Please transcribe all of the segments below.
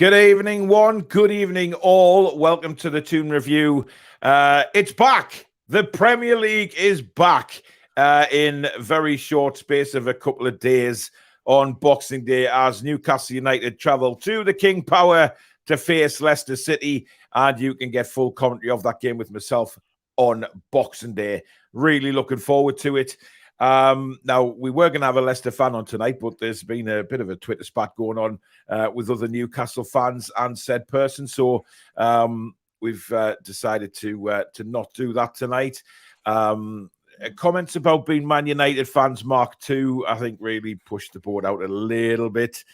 Good evening, one. Good evening, all. Welcome to the Toon Review. It's back. The Premier League is back in very short space of a couple of days on Boxing Day as Newcastle United travel to the King Power to face Leicester City. And you can get full commentary of that game with myself on Boxing Day. Really looking forward to it. Now, we were going to have a Leicester fan on tonight, but there's been a bit of a Twitter spat going on with other Newcastle fans and said person. So we've decided to not do that tonight. Comments about being Man United fans, Mark II, I think really pushed the board out a little bit.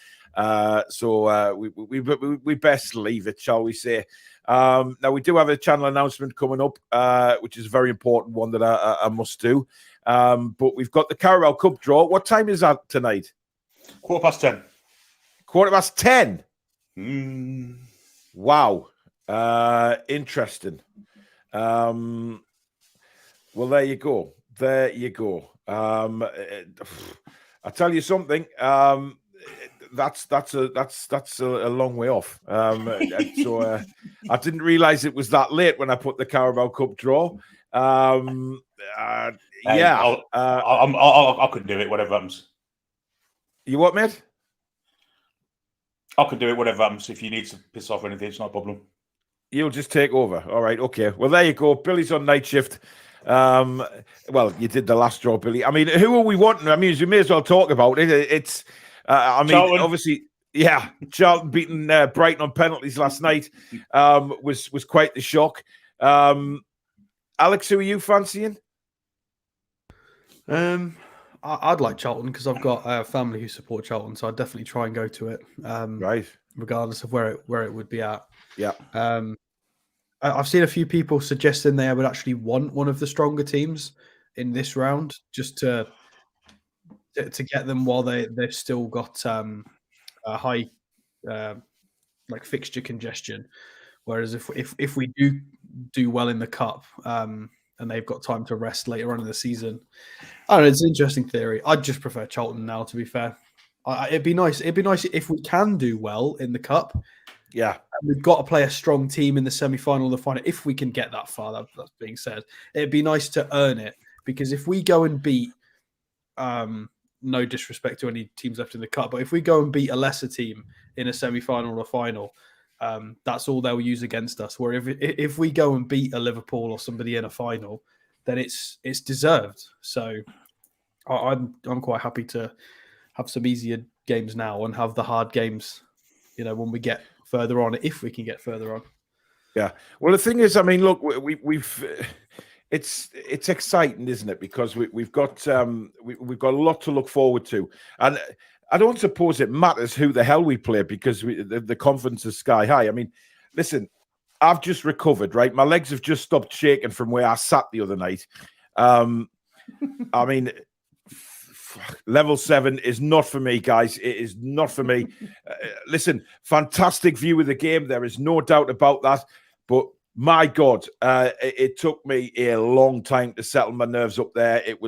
So we best leave it, shall we say. Now, we do have a channel announcement coming up, which is a very important one that I must do. But we've got the Carabao Cup draw. What time is that tonight? 10:15. 10:15? Wow. Interesting. Well, there you go. There you go. I tell you something. That's a long way off. So I didn't realize it was that late when I put the Carabao Cup draw. Yeah, I could do it. Whatever happens. You what, mate? I could do it. Whatever happens. If you need to piss off or anything, it's not a problem. You'll just take over. All right. Okay. Well, there you go. Billy's on night shift. Well, you did the last draw, Billy. I mean, who are we wanting? I mean, you may as well talk about it. It's. I mean, Charlton. Obviously, yeah. Charlton beating Brighton on penalties last night was quite the shock. Alex, who are you fancying? I'd like Charlton because I've got a family who support Charlton, so I'd definitely try and go to it. Right. Regardless of where it would be at. Yeah. I've seen a few people suggesting they would actually want one of the stronger teams in this round just to get them while they've still got a high like fixture congestion. Whereas if we do well in the cup, and they've got time to rest later on in the season, I don't know. It's an interesting theory. I'd just prefer Charlton now, to be fair. It'd be nice. It'd be nice if we can do well in the cup. Yeah, we've got to play a strong team in the semi-final, the final. If we can get that far, that's being said, it'd be nice to earn it. Because if we go and beat, no disrespect to any teams left in the cup, but if we go and beat a lesser team in a semi-final or final, that's all they'll use against us. Where if we go and beat a Liverpool or somebody in a final, then it's deserved. So I'm quite happy to have some easier games now and have the hard games, when we get further on, if we can get further on. Yeah. Well, the thing is, I mean, look, we've it's exciting, isn't it? Because we've got we've got a lot to look forward to, and I don't suppose it matters who the hell we play because the confidence is sky high. I mean, listen, I've just recovered, right? My legs have just stopped shaking from where I sat the other night. I mean, level 7 is not for me, guys. It is not for me. Listen, fantastic view of the game. There is no doubt about that. But my God, it took me a long time to settle my nerves up there. It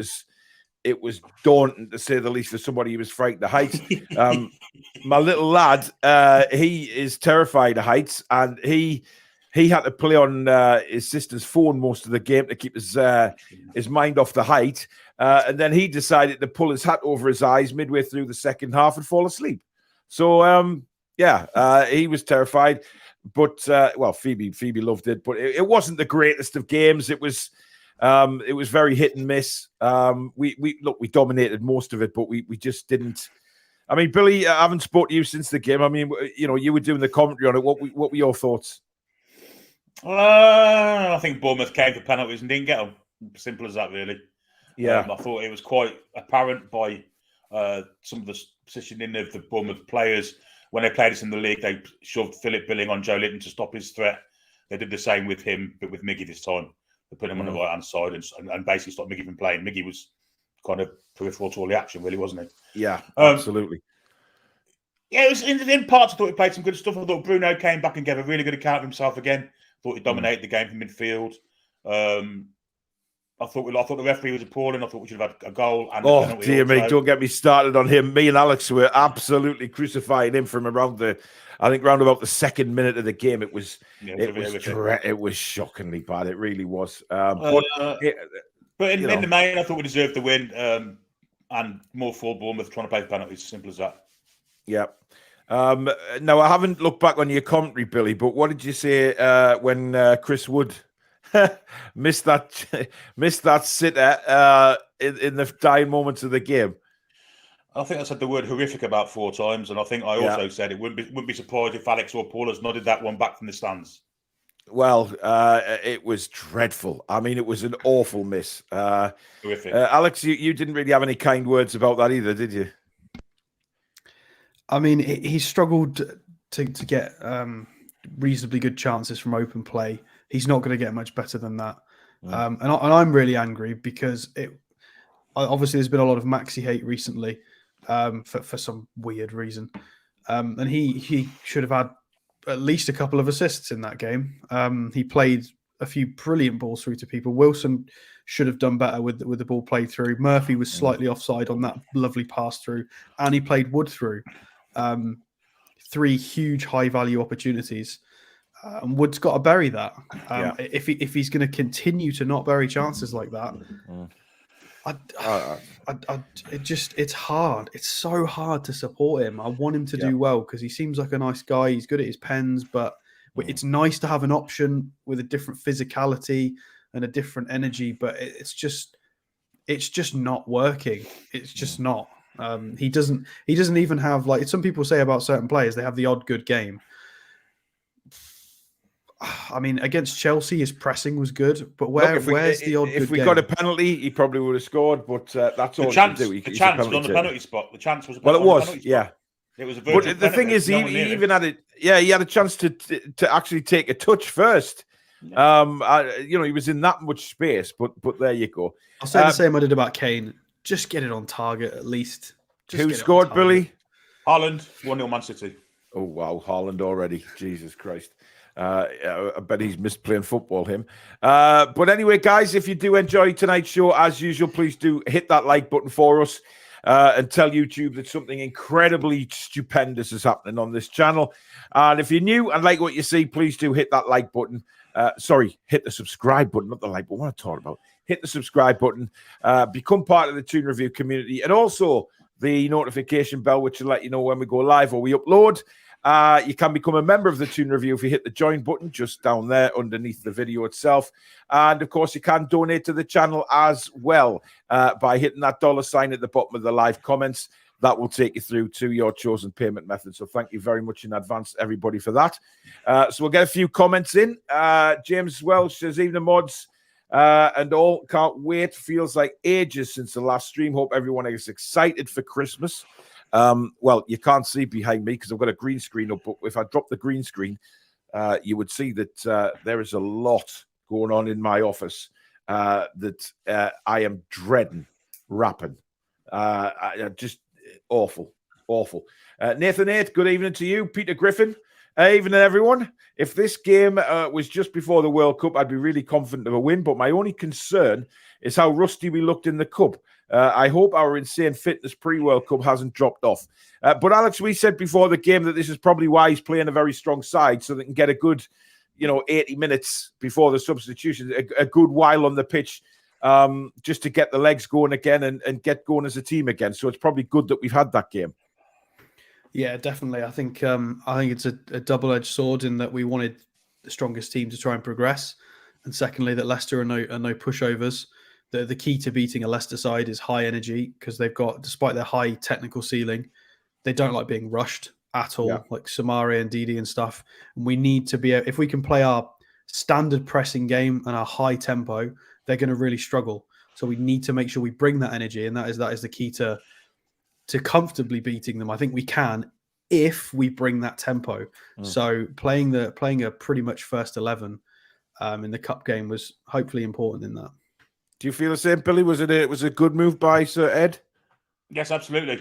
was daunting, to say the least, for somebody who was frightened of heights. My little lad, he is terrified of heights, and he had to play on his sister's phone most of the game to keep his mind off the height. And then he decided to pull his hat over his eyes midway through the second half and fall asleep. So, he was terrified. But, well, Phoebe loved it. But it wasn't the greatest of games. It was very hit and miss. We dominated most of it, but we just didn't. I mean, Billy, I haven't spoken to you since the game. I mean, you were doing the commentary on it. What were your thoughts? I think Bournemouth came for penalties and didn't get them. Simple as that, really. Yeah. I thought it was quite apparent by some of the positioning of the Bournemouth players. When they played us in the league, they shoved Philip Billing on Joe Linton to stop his threat. They did the same with him, but with Miggy this time. They put him on the right-hand side and basically stopped Miggy from playing. Miggy was kind of peripheral to all the action, really, wasn't he? Yeah, absolutely. Yeah, it was in parts. I thought he played some good stuff. I thought Bruno came back and gave a really good account of himself again. Thought he dominated the game from midfield. I thought the referee was appalling. I thought we should have had a goal and a Oh, penalty dear me. also. Don't get me started on him. Me and Alex were absolutely crucifying him from around round about the second minute of the game. It was shockingly bad. It really was. But in know. the main, I thought we deserved the win. And more for Bournemouth trying to play penalties. Simple as that. Yeah. Now, I haven't looked back on your commentary, Billy, but what did you say when Chris Wood missed that sitter in the dying moments of the game? I think I said the word horrific about 4 times, and I think I also said it wouldn't be surprised if Alex or Paul has nodded that one back from the stands. Well, it was dreadful. I mean, it was an awful miss. Horrific. Alex, you didn't really have any kind words about that either, did you? I mean, he struggled to get reasonably good chances from open play. He's not going to get much better than that. And I'm really angry because obviously there's been a lot of Maxi hate recently for some weird reason. And he should have had at least a couple of assists in that game. He played a few brilliant balls through to people. Wilson should have done better with the ball played through. Murphy was slightly offside on that lovely pass through, and he played Wood through. 3 huge high value opportunities, and Wood's got to bury that. If he's going to continue to not bury chances like that, it's hard. It's so hard to support him. I want him to do well because he seems like a nice guy. He's good at his pens, but it's nice to have an option with a different physicality and a different energy. But it's just not working. It's just not. He doesn't even have, like some people say about certain players, they have the odd good game. I mean, against Chelsea, his pressing was good, but where's the odd good game? If we got a penalty, he probably would have scored, but that's all he can do. The chance was on the penalty spot. The chance was. Well, it was, yeah. It was a but the thing is, he even had it. Yeah, he had a chance to actually take a touch first. Yeah. He was in that much space, but there you go. I'll say the same I did about Kane. Just get it on target at least. Who scored, Billy? Haaland, 1-0 Man City. Oh, wow. Haaland already. Jesus Christ. I bet he's missed playing football, him. But anyway, guys, if you do enjoy tonight's show, as usual, please do hit that like button for us and tell YouTube that something incredibly stupendous is happening on this channel. And if you're new and like what you see, please do hit that like button. Hit the subscribe button, not the like button. What am I talking about? Hit the subscribe button, become part of the Toon Review community, and also the notification bell, which will let you know when we go live or we upload. You can become a member of the Toon Review if you hit the join button just down there underneath the video itself. And, of course, you can donate to the channel as well by hitting that $sign at the bottom of the live comments. That will take you through to your chosen payment method. So thank you very much in advance, everybody, for that. So we'll get a few comments in. James Welsh says, evening mods and all, can't wait. Feels like ages since the last stream. Hope everyone is excited for Christmas. Well, you can't see behind me because I've got a green screen up, but if I drop the green screen, you would see that there is a lot going on in my office that I am dreading wrapping. Just awful. Nathan 8, good evening to you. Peter Griffin, evening everyone. If this game was just before the World Cup, I'd be really confident of a win, but my only concern is how rusty we looked in the Cup. I hope our insane fitness pre-World Cup hasn't dropped off. But Alex, we said before the game that this is probably why he's playing a very strong side, so they can get a good, 80 minutes before the substitution, a good while on the pitch, just to get the legs going again and get going as a team again. So it's probably good that we've had that game. Yeah, definitely. I think it's a double-edged sword in that we wanted the strongest team to try and progress, and secondly that Leicester are no pushovers. The key to beating a Leicester side is high energy because they've got, despite their high technical ceiling, they don't like being rushed at all, like Samari and Didi and stuff. And we need to be, if we can play our standard pressing game and our high tempo, they're going to really struggle. So we need to make sure we bring that energy, and that is the key to comfortably beating them. I think we can if we bring that tempo. So playing a pretty much first 11 in the cup game was hopefully important in that. Do you feel the same, Billy? Was it a good move by Sir Ed? Yes, absolutely.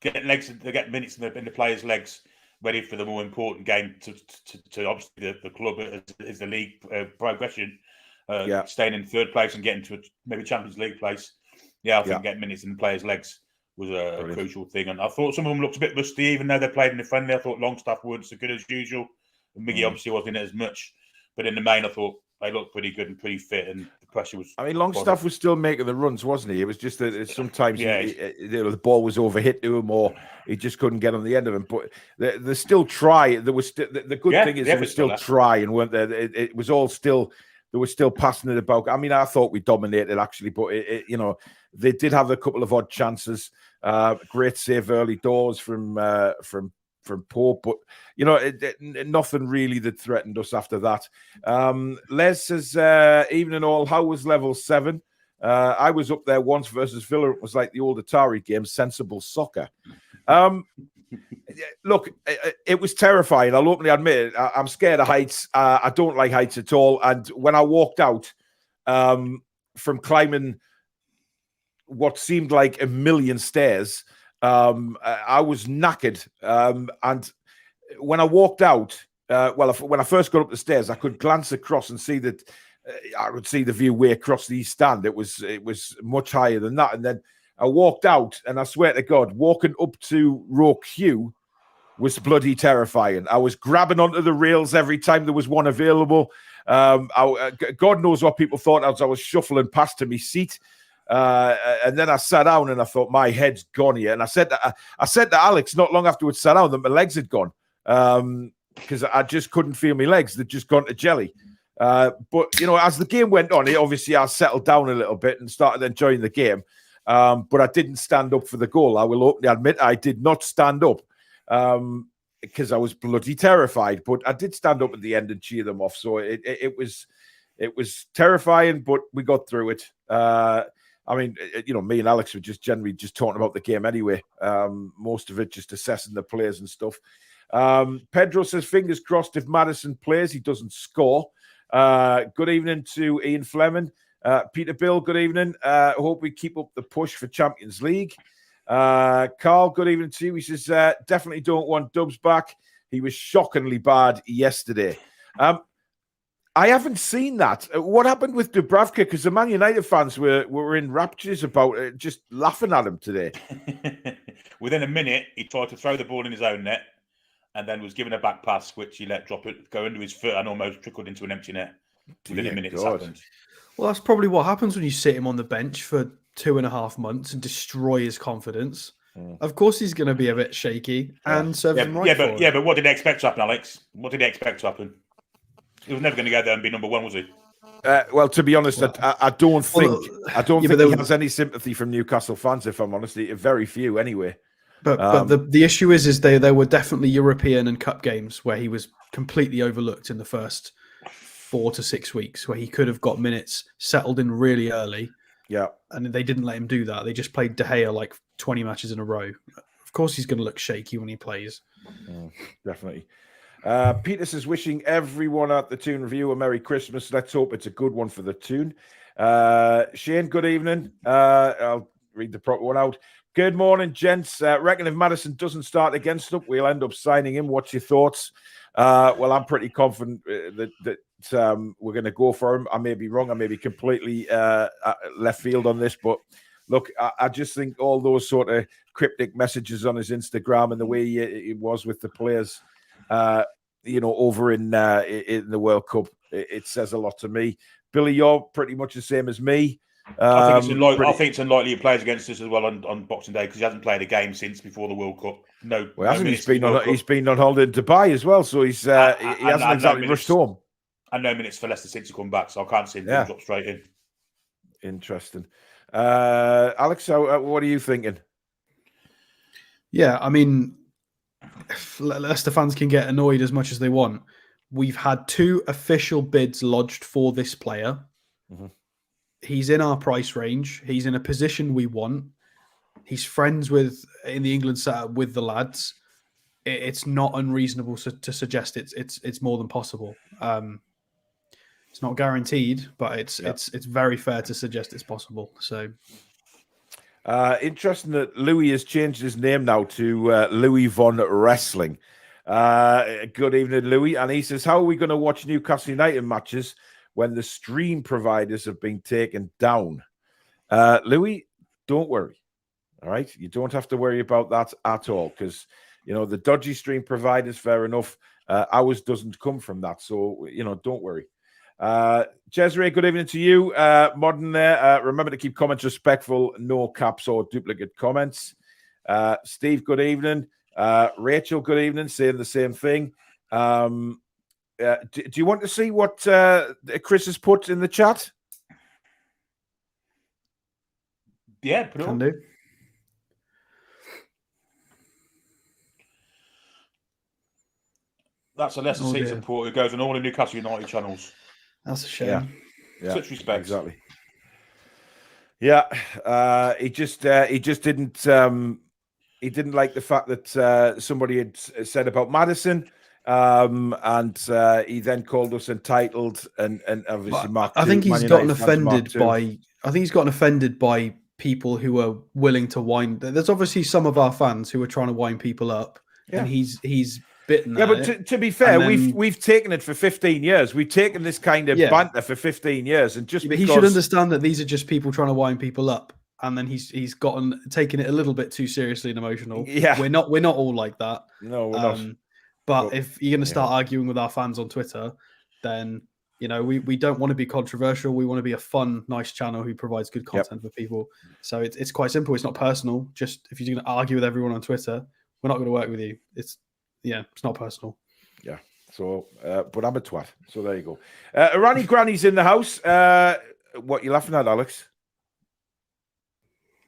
Get minutes in the players' legs ready for the more important game to obviously the club as the league progression. staying in third place and getting to maybe Champions League place. Yeah, I think getting minutes in the players' legs was a crucial thing. And I thought some of them looked a bit rusty, even though they played in the friendly. I thought Longstaff weren't so good as usual. And Miggy obviously wasn't in it as much. But in the main, I thought they looked pretty good and pretty fit, and the pressure was... I mean, Longstaff was still making the runs, wasn't he? It was just that sometimes the ball was overhit to him, or he just couldn't get on the end of him. But they still try. There was the good thing is they were still trying, weren't they? It was all still... They were still passing it about. I mean, I thought we dominated, actually, but, they did have a couple of odd chances. Great save early doors from Pope, but, nothing really that threatened us after that. Les says, evening all, how was level 7? I was up there once versus Villa. It was like the old Atari game, Sensible Soccer. Look, it was terrifying. I'll openly admit it. I'm scared of heights. I don't like heights at all. And when I walked out from climbing what seemed like a million stairs, I was knackered. And when I walked out, when I first got up the stairs, I could glance across and see that I would see the view way across the East Stand. It was much higher than that. And then I walked out, and I swear to God, walking up to row Q was bloody terrifying. I was grabbing onto the rails every time there was one available. God knows what people thought as I was shuffling past to my seat. And then I sat down, and I thought, my head's gone here. And I said to Alex not long afterwards, sat down, that my legs had gone because I just couldn't feel my legs. They'd just gone to jelly. But, as the game went on, obviously I settled down a little bit and started enjoying the game. But I didn't stand up for the goal. I will openly admit I did not stand up because I was bloody terrified. But I did stand up at the end and cheer them off. So it was terrifying, but we got through it. I mean, me and Alex were just generally just talking about the game anyway. Most of it just assessing the players and stuff. Pedro says, fingers crossed if Maddison plays, he doesn't score. Good evening to Ian Fleming. Peter Bill, good evening. Hope we keep up the push for Champions League. Carl, good evening to you. He says, definitely don't want Dubs back. He was shockingly bad yesterday. I haven't seen that. What happened with Dubravka? Because the Man United fans were in raptures about it, just laughing at him today. Within a minute, he tried to throw the ball in his own net and then was given a back pass, which he let drop it, go under his foot and almost trickled into an empty net. Within a minute, this happened. Well, that's probably what happens when you sit him on the bench for 2.5 months and destroy his confidence. Of course, he's going to be a bit shaky and serve him right. But what did they expect to happen, Alex? What did they expect to happen? He was never going to go there and be number one, was he? Well, to be honest, I don't think he has any sympathy from Newcastle fans. If I'm honest, very few anyway. But the issue is there were definitely European and Cup games where he was completely overlooked in the first 4 to 6 weeks, where he could have got minutes, settled in really early. Yeah, and they didn't let him do that. They just played De Gea like 20 matches in a row. Of course, he's going to look shaky when he plays. Definitely. Peter says, wishing everyone at the Toon Review a Merry Christmas. Let's hope it's a good one for the Toon. Shane, good evening. I'll read the proper one out. Good morning, gents. Reckon if Maddison doesn't start against us, we'll end up signing him. What's your thoughts? Well, I'm pretty confident that we're going to go for him. I may be wrong. I may be completely left field on this, but look, I just think all those sort of cryptic messages on his Instagram and the way he was with the players, over in the World Cup, it says a lot to me. Billy, you're pretty much the same as me. I think it's unlikely he plays against us as well on Boxing Day because he hasn't played a game since before the World Cup. He's been on holiday in Dubai as well, so he hasn't exactly rushed home. And no minutes for Leicester City to come back, so I can't see him drop straight in. Interesting. Alex, what are you thinking? Yeah, I mean, Leicester fans can get annoyed as much as they want. We've had 2 official bids lodged for this player. Mm-hmm. He's in our price range. He's in a position we want. He's friends in the England setup with the lads. It's not unreasonable to suggest it's more than possible. It's not guaranteed, but it's very fair to suggest it's possible. So, interesting that Louis has changed his name now to Louis Von Wrestling. Good evening, Louis, and he says, "How are we going to watch Newcastle United matches when the stream providers have been taken down. Louis, don't worry. All right. You don't have to worry about that at all because, the dodgy stream providers, fair enough. Ours doesn't come from that. So, don't worry. Jezre, good evening to you. Modern there. Remember to keep comments respectful, no caps or duplicate comments. Steve, good evening. Rachel, good evening, saying the same thing. Do you want to see what Chris has put in the chat? Yeah, put it Can on. do. That's a Leicester City supporter who goes on all the Newcastle United channels. That's a shame. Yeah. Such respect. Exactly. Yeah, he just didn't like the fact that somebody had said about Maddison, and he then called us entitled and obviously Mark. I think he's gotten offended by. I think he's gotten offended by people who are willing to wind. There's obviously some of our fans who are trying to wind people up, and he's bitten. Yeah, but to be fair, we've taken it for 15 years. We've taken this kind of banter for 15 years, and just but he should understand that these are just people trying to wind people up, and then he's taken it a little bit too seriously and emotional. Yeah, we're not all like that. No, we're not. But if you're going to start arguing with our fans on Twitter, then we don't want to be controversial. We want to be a fun, nice channel who provides good content for people. So it's quite simple. It's not personal. Just if you're going to argue with everyone on Twitter, we're not going to work with you. It's not personal. Yeah. So, but I'm a twat. So there you go. Irani Granny's in the house. What you laughing at, Alex?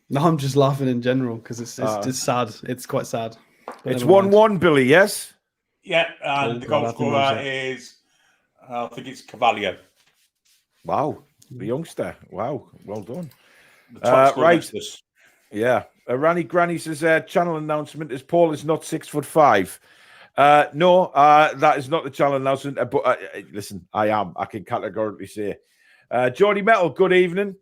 No, I'm just laughing in general because it's sad. It's quite sad. It's 1-1, Billy. Yes. Yeah, and the goal scorer is, I think it's Cavalier. Wow, the youngster. Wow, well done. Right. Yeah. Rani Granny says, channel announcement is Paul is not 6'5". No, that is not the channel announcement. But listen, I am. I can categorically say. Geordie Metal, good evening.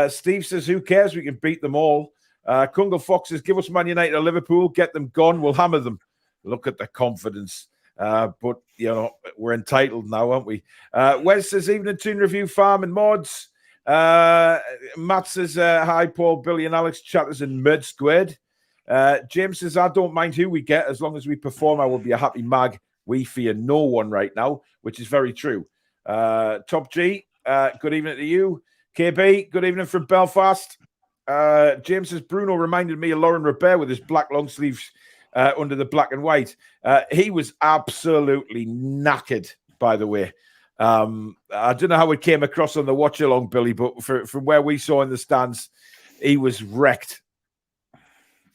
Steve says, who cares? We can beat them all. Kungle Fox says, give us Man United or Liverpool. Get them gone. We'll hammer them. Look at the confidence. But, we're entitled now, aren't we? Wes says, evening Toon Review Farm and Mods. Matt says, hi, Paul, Billy and Alex, chatters and Mud Squared. James says, I don't mind who we get. As long as we perform, I will be a happy mag. We fear no one right now, which is very true. Top G, good evening to you. KB, good evening from Belfast. James says, Bruno reminded me of Lauren Robert with his black long sleeves under the black and white. He was absolutely knackered, by the way. I don't know how it came across on the watch along, Billy, but from where we saw in the stands, he was wrecked.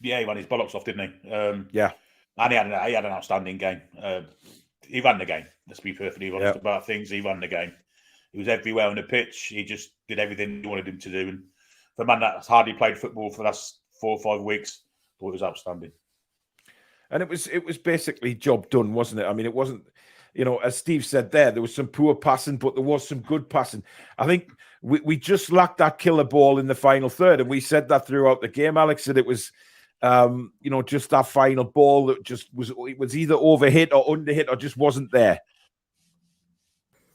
Yeah, he ran his bollocks off, didn't he? Yeah. And he had an outstanding game. He ran the game. Let's be perfectly honest about things. He ran the game. He was everywhere on the pitch. He just did everything you wanted him to do. And for a man that's hardly played football for the last 4 or 5 weeks, I thought it was outstanding. And it was basically job done, wasn't it? I mean, it wasn't, as Steve said there was some poor passing, but there was some good passing. I think we just lacked that killer ball in the final third. And we said that throughout the game, Alex, that it was, just that final ball that just was either overhit or underhit or just wasn't there.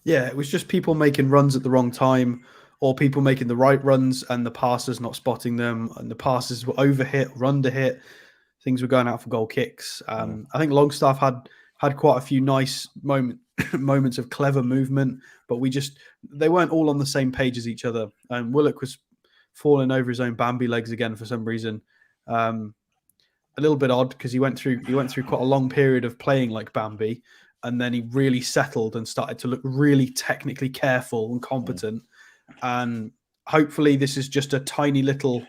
Yeah, it was just people making runs at the wrong time or people making the right runs and the passers not spotting them and the passes were overhit or underhit. Things were going out for goal kicks. I think Longstaff had quite a few nice moments of clever movement, but they weren't all on the same page as each other. And Willock was falling over his own Bambi legs again for some reason. A little bit odd because he went through quite a long period of playing like Bambi, and then he really settled and started to look really technically careful and competent. And hopefully this is just a tiny little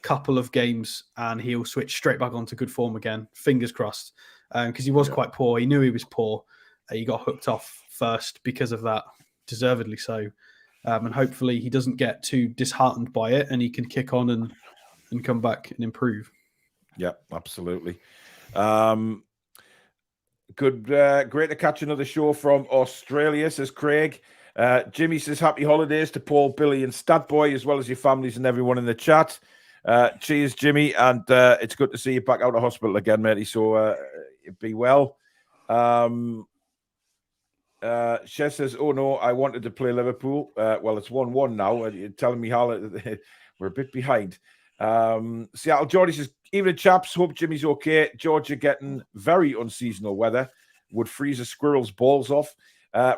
couple of games and he'll switch straight back onto good form again. Fingers crossed. Because he was quite poor. He knew he was poor. He got hooked off first because of that, deservedly so. And hopefully he doesn't get too disheartened by it and he can kick on and come back and improve. Yeah, absolutely. Great to catch another show from Australia, says Craig. Jimmy says, happy holidays to Paul, Billy and Statboy, as well as your families and everyone in the chat. Cheers, Jimmy, and it's good to see you back out of hospital again, matey. So be well. Shez says, "Oh no, I wanted to play Liverpool." Well, it's 1-1 now. You're telling me how we're a bit behind. Seattle Geordie says, "Evening, chaps. Hope Jimmy's okay. Georgia getting very unseasonal weather. Would freeze a squirrel's balls off."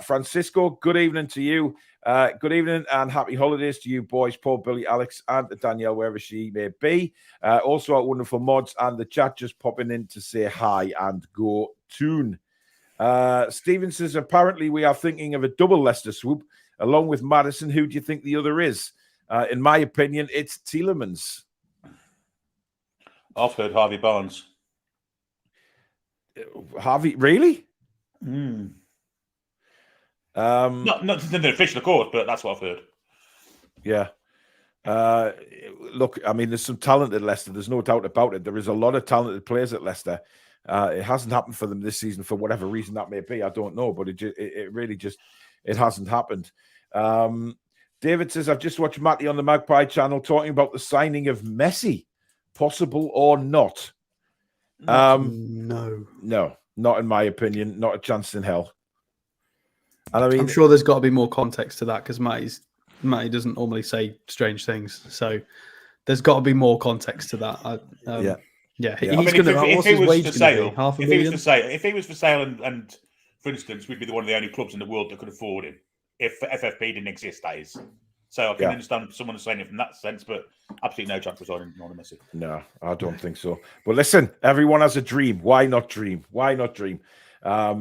Francisco, good evening to you. Good evening and happy holidays to you boys, Paul, Billy, Alex, and Danielle, wherever she may be. Also, our wonderful mods and the chat just popping in to say hi and go tune. Steven says, apparently we are thinking of a double Leicester swoop along with Maddison. Who do you think the other is? In my opinion, it's Tielemans. I've heard Harvey Barnes. Harvey, really? Not an official, of course, but that's what I've heard. Yeah. Look, I mean, there's some talent at Leicester. There's no doubt about it. There is a lot of talented players at Leicester. It hasn't happened for them this season for whatever reason that may be. I don't know, but it really just it hasn't happened. David says, I've just watched Matty on the Magpie channel talking about the signing of Messi. Possible or not? No, not in my opinion. Not a chance in hell. And I mean, I'm sure there's got to be more context to that because Matty doesn't normally say strange things. So there's got to be more context to that. Yeah. He's going to. What's his wage going to be? $500,000? If he was for sale, and for instance, we'd be one of the only clubs in the world that could afford him. If FFP didn't exist, that is. So I can understand someone saying it from that sense, but absolutely no chance of signing Messi. No, I don't think so. But listen, everyone has a dream. Why not dream? Why not dream? I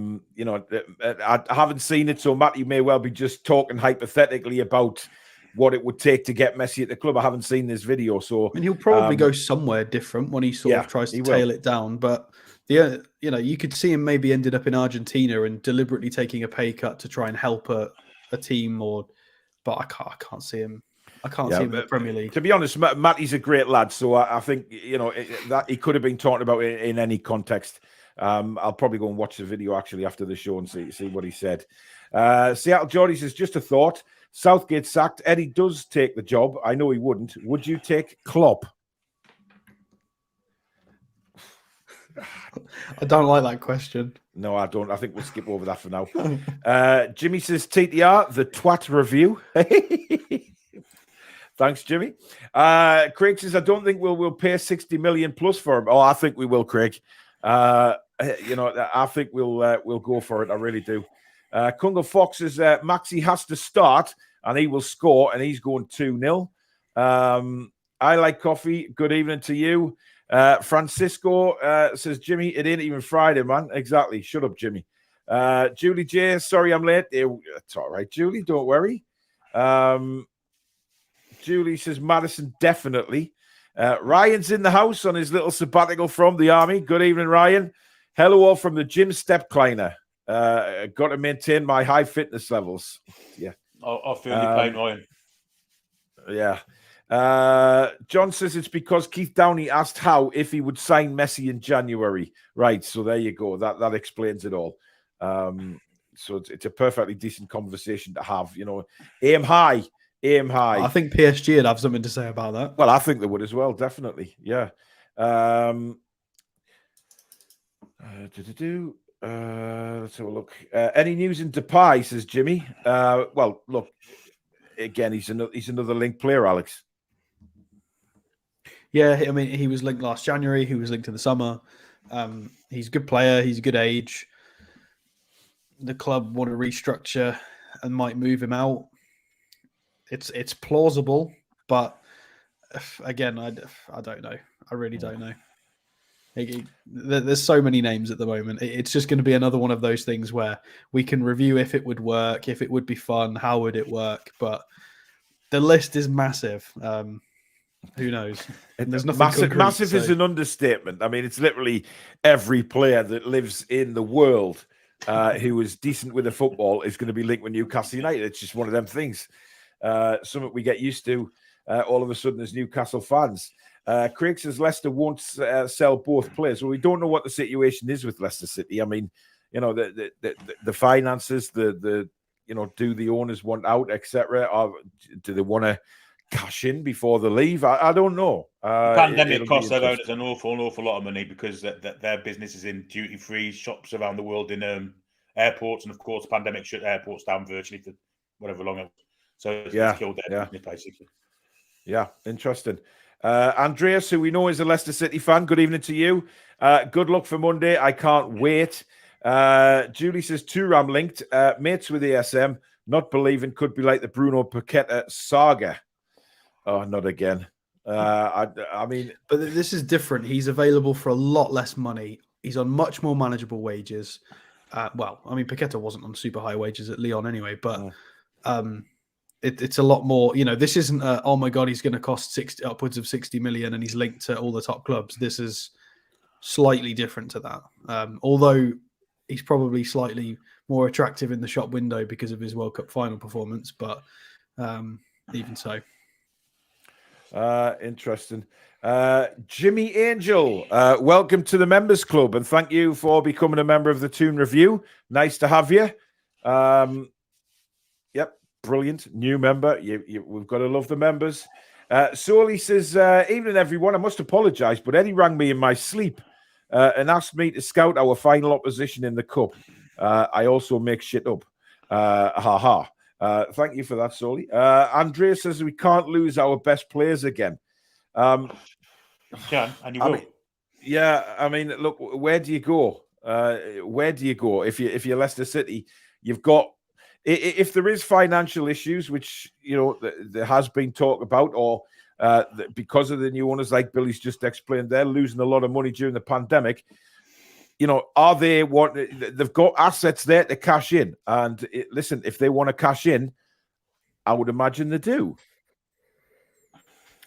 haven't seen it, so Matt, you may well be just talking hypothetically about what it would take to get Messi at the club. I haven't seen this video, so he'll probably go somewhere different when he sort of tries to tail it down. But you could see him maybe ended up in Argentina and deliberately taking a pay cut to try and help a team, but I can't see him. I can't see him in the Premier League. To be honest, Matty's a great lad, so I think that he could have been talking about it in any context. I'll probably go and watch the video actually after the show and see what he said. Seattle Geordie says, just a thought. Southgate sacked. Eddie does take the job. I know he wouldn't. Would you take Klopp? I don't like that question. No, I don't. I think we'll skip over that for now. Jimmy says, TTR, the twat review. Thanks, Jimmy. Craig says, I don't think we'll pay 60 million plus for him. Oh, I think we will, Craig. I think we'll go for it. I really do. Kungle Fox says Maxi has to start and he will score, and he's going 2-0. I like coffee. Good evening to you. Francisco says, Jimmy, it ain't even Friday, man. Exactly. Shut up, Jimmy. Julie J, sorry I'm late. It's all right, Julie. Don't worry. Julie says Maddison definitely. Ryan's in the house on his little sabbatical from the army. Good evening, Ryan. Hello all from the gym step cleaner. Got to maintain my high fitness levels. Yeah. I feel your pain, Ryan. Yeah. John says it's because Keith Downey asked how if he would sign Messi in January. Right. So there you go. That explains it all. So it's a perfectly decent conversation to have. Aim high. Aim high. I think PSG would have something to say about that. Well, I think they would as well, definitely. Yeah. Let's have a look. Any news in Depay, says Jimmy. Well, look, again, he's another linked player, Alex. Yeah, I mean, he was linked last January. He was linked in the summer. He's a good player. He's a good age. The club want to restructure and might move him out. It's plausible, but again, I don't know. I really don't know. There's so many names at the moment. It's just going to be another one of those things where we can review if it would work, if it would be fun, how would it work. But the list is massive. Who knows? There's nothing massive is an understatement. I mean, it's literally every player that lives in the world who is decent with the football is going to be linked with Newcastle United. It's just one of them things. Something we get used to all of a sudden as Newcastle fans. Craig says Leicester won't sell both players. Well, we don't know what the situation is with Leicester City. I mean, the finances, do the owners want out, etc., or do they want to cash in before they leave? I don't know. Pandemic cost their owners an awful lot of money because their business is in duty-free shops around the world in airports, and of course, the pandemic shut airports down virtually for whatever long it was. So it's killed their business, basically. Yeah, interesting. Andreas, who we know is a Leicester City fan, good evening to you. Good luck for Monday. I can't wait. Julie says, Turam linked. Mates with ASM, not believing could be like the Bruno Paqueta saga. Oh, not again. I mean... But this is different. He's available for a lot less money. He's on much more manageable wages. Well, I mean, Paqueta wasn't on super high wages at Lyon anyway, but it's a lot more. You know, this isn't oh my God, he's going to cost upwards of 60 million and he's linked to all the top clubs. This is slightly different to that. Although he's probably slightly more attractive in the shop window because of his World Cup final performance, but even so. Interesting. Jimmy Angel, welcome to the Members Club and thank you for becoming a member of the Toon Review. Nice to have you. Yep, brilliant. New member. We've got to love the members. Soli says, evening everyone. I must apologise, but Eddie rang me in my sleep and asked me to scout our final opposition in the Cup. I also make shit up. Thank you for that, Soli. Andrea says we can't lose our best players again. You can, and you will. I mean, look, where do you go? Where do you go if you're Leicester City? You've got, if there is financial issues, which there has been talk about, or because of the new owners, like Billy's just explained, they're losing a lot of money during the pandemic. Are they they've got assets there to cash in? And listen, if they want to cash in, I would imagine they do.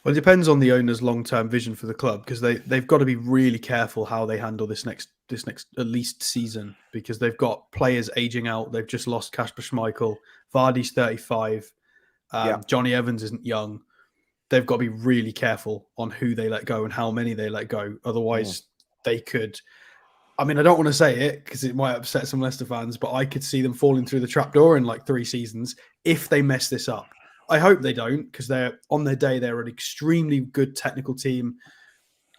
Well, it depends on the owner's long-term vision for the club, because they've got to be really careful how they handle this next at least season, because they've got players aging out. They've just lost Kasper Schmeichel. Vardy's 35. Johnny Evans isn't young. They've got to be really careful on who they let go and how many they let go. Otherwise, they could... I mean, I don't want to say it because it might upset some Leicester fans, but I could see them falling through the trapdoor in like 3 seasons if they mess this up. I hope they don't, because they're on their day. They're an extremely good technical team,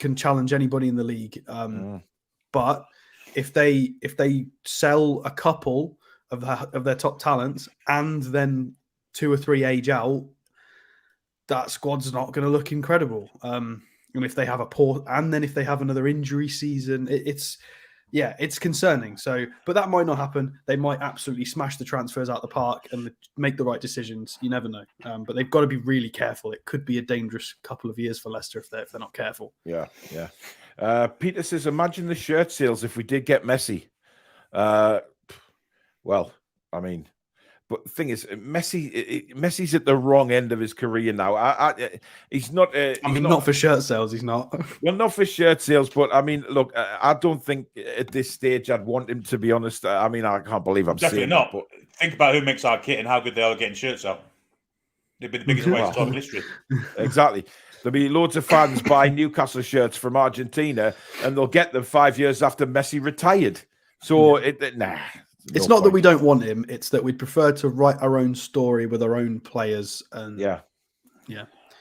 can challenge anybody in the league. But if they sell a couple of their top talents and then 2 or 3 age out, that squad's not going to look incredible. And if they have if they have another injury season, it's concerning. So, but that might not happen. They might absolutely smash the transfers out the park and make the right decisions. You never know. But they've got to be really careful. It could be a dangerous couple of years for Leicester if they're not careful. Yeah. Peter says, imagine the shirt sales if we did get Messi. Well, I mean, but the thing is, Messi's at the wrong end of his career now. He's not. Not for shirt sales. He's not. Well, not for shirt sales, but I mean, look, I don't think at this stage I'd want him, to be honest. I mean, I can't believe I'm definitely saying not. That, but think about who makes our kit and how good they are getting shirts out. They'd be the biggest waste of time in history. Exactly. There'll be loads of fans buying Newcastle shirts from Argentina, and they'll get them 5 years after Messi retired. So, It's not that we don't want him. It's that we'd prefer to write our own story with our own players. And yeah,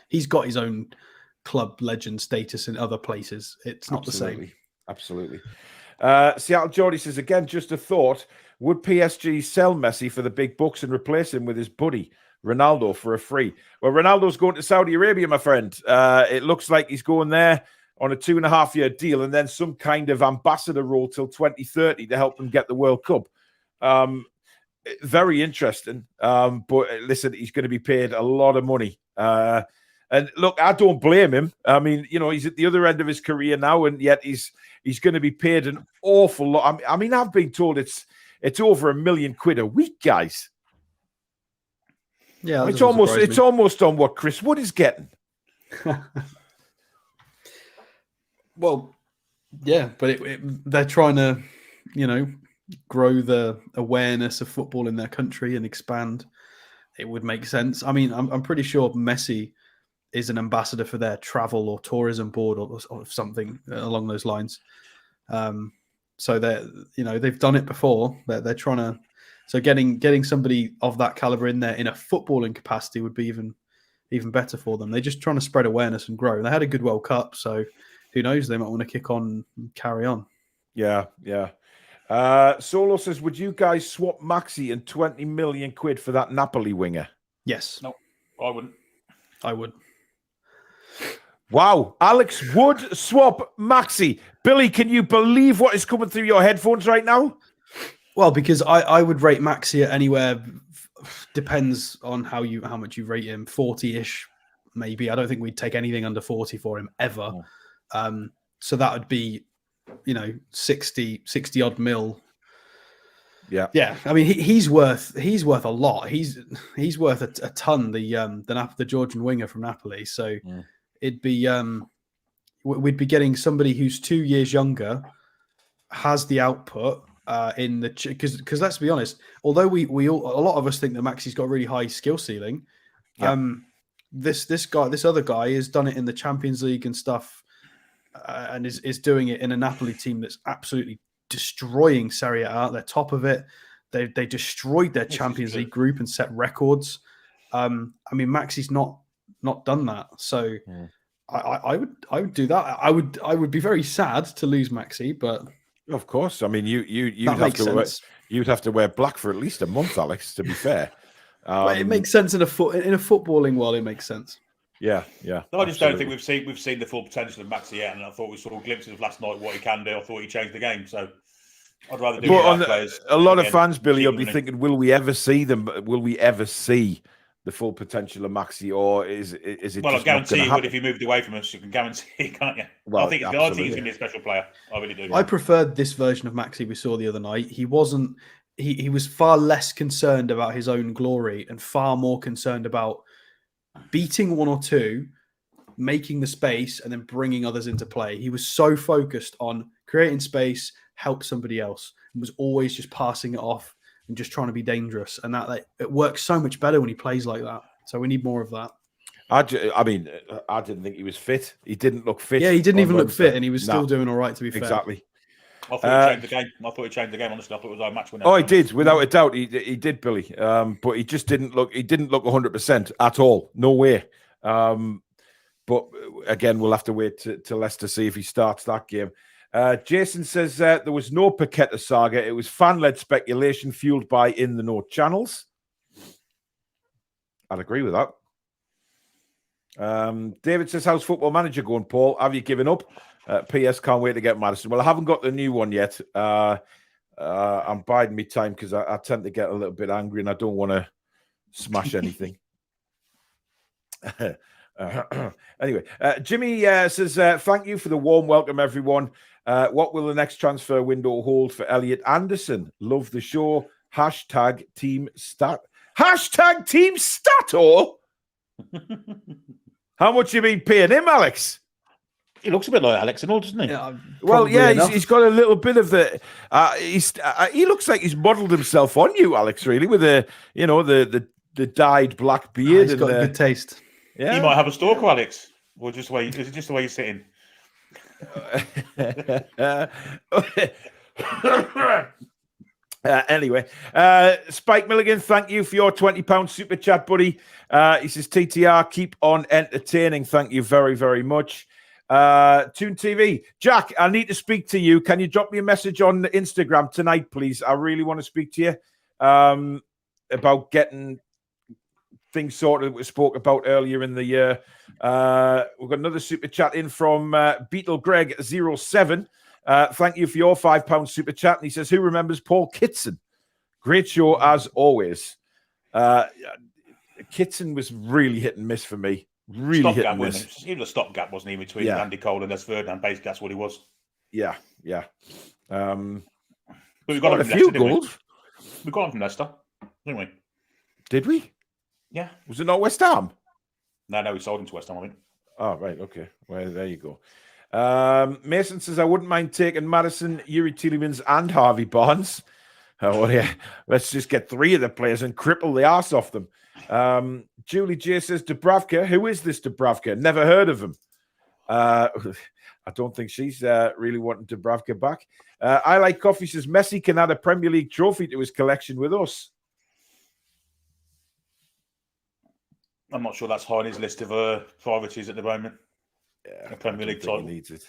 he's got his own club legend status in other places. It's not the same. Absolutely. Seattle Geordie says, again, just a thought. Would PSG sell Messi for the big bucks and replace him with his buddy, Ronaldo, for a free? Well, Ronaldo's going to Saudi Arabia, my friend. It looks like he's going there on a 2.5-year deal and then some kind of ambassador role till 2030 to help them get the World Cup. Very interesting. But listen, he's going to be paid a lot of money. And look, I don't blame him. I mean, he's at the other end of his career now, and yet he's going to be paid an awful lot. I mean, I've been told it's over £1 million a week, guys. Yeah, it's almost on what Chris Wood is getting. Well, yeah, but they're trying to, grow the awareness of football in their country and expand. It would make sense. I mean, I'm pretty sure Messi is an ambassador for their travel or tourism board or something along those lines. So they've done it before. They're trying to. So getting somebody of that caliber in there in a footballing capacity would be even better for them. They're just trying to spread awareness and grow. And they had a good World Cup, so who knows? They might want to kick on and carry on. Yeah. Solo says, would you guys swap Maxi and 20 million quid for that Napoli winger? Yes, No, I wouldn't. I would. Wow, Alex would swap Maxi. Billy, can you believe what is coming through your headphones right now? Well, because I would rate Maxi at anywhere, depends on how much you rate him, 40-ish, maybe. I don't think we'd take anything under 40 for him ever. So that would be, 60 odd mil. Yeah. I mean, he's worth a lot. He's worth a ton. The Georgian winger from Napoli. So it'd be we'd be getting somebody who's 2 years younger, has the output because let's be honest, although a lot of us think that Maxi's got a really high skill ceiling, this other guy has done it in the Champions League and stuff, and is doing it in a Napoli team that's absolutely destroying Serie A. They're top of it. They destroyed their Champions League group and set records. I mean, Maxi's not done that, so I would do that. I would be very sad to lose Maxi, but of course. I mean, you'd have to wear black for at least a month, Alex. To be fair, it makes sense in a footballing world. It makes sense. Yeah. No, I just don't think we've seen the full potential of Maxi yet, and I thought we saw glimpses of last night what he can do. I thought he changed the game, so I'd rather do it. Players. A lot of fans, Billy, will be thinking, will we ever see them? Will we ever see the full potential of Maxi, or is it? Well, I guarantee you would if he moved away from us. You can guarantee, can't you? Well, I think he's going to be a special player. I really do. I preferred this version of Maxi we saw the other night. He wasn't. He was far less concerned about his own glory and far more concerned about beating one or two, making the space, and then bringing others into play. He was so focused on creating space, help somebody else, and was always just passing it off and just trying to be dangerous. And that it works so much better when he plays like that. So we need more of that. I didn't think he was fit. He didn't look fit. Yeah, he didn't even look fit, and he was still doing all right, to be fair. Exactly. I thought he changed the game. Honestly. I thought it was our match winner. Oh, he did, without a doubt. He did, Billy. But he just didn't look. He didn't look 100% at all. No way. But again, we'll have to wait to Leicester see if he starts that game. Jason says there was no Paqueta saga. It was fan-led speculation fueled by in the know channels. I'd agree with that. David says, how's Football Manager going, Paul? Have you given up? PS, can't wait to get Madison. Well, I haven't got the new one yet. I'm biding my time because I tend to get a little bit angry and I don't want to smash anything. Anyway, Jimmy says, thank you for the warm welcome, everyone. What will the next transfer window hold for Elliot Anderson? Love the show. Hashtag team stat. Hashtag team stato. How much you been paying him, Alex? He looks a bit like Alex and all, doesn't he? Yeah, well, yeah, he's got a little bit of the. He looks like he's modelled himself on you, Alex. Really, with the dyed black beard. He's got a good taste. Yeah, he might have a stalker, Alex, or just is it just the way you're sitting? Anyway, Spike Milligan, thank you for your £20 super chat, buddy. He says, TTR, keep on entertaining. Thank you very, very much. Toon TV, Jack, I need to speak to you. Can you drop me a message on Instagram tonight, please? I really want to speak to you about getting things sorted that we spoke about earlier in the year. We've got another super chat in from Beetle Greg 07. Thank you for your £5 super chat. And he says, who remembers Paul Kitson? Great show as always. Kitson was really hit and miss for me. Really hit and miss. He was a stopgap, wasn't he, between Andy Cole and Les Ferdinand? Basically, that's what he was. Yeah. But we got him a few goals. We got him from Leicester, didn't we? Did we? Yeah. Was it not West Ham? No, we sold him to West Ham, I think. Oh, right. Okay. Well, there you go. Mason says, I wouldn't mind taking Madison, Yuri Tielemans, and Harvey Barnes. Oh, well, yeah. Let's just get three of the players and cripple the arse off them. Julie J says, Dubravka. Who is this Dubravka? Never heard of him. I don't think she's really wanting Dubravka back. I Like Coffee says, Messi can add a Premier League trophy to his collection with us. I'm not sure that's high on his list of priorities at the moment. Yeah, a Premier League title. He needs it.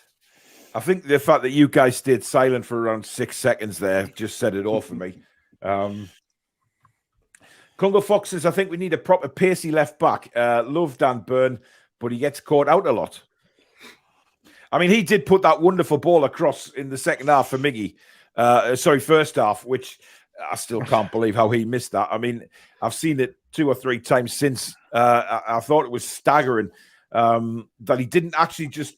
I think the fact that you guys stayed silent for around 6 seconds there just said it all for me. Congo Fox says, I think we need a proper pacey left back. Love Dan Burn, but he gets caught out a lot. I mean, he did put that wonderful ball across in the second half for Miggy. First half, which I still can't believe how he missed that. I mean, I've seen it 2 or 3 times since. I thought it was staggering that he didn't actually just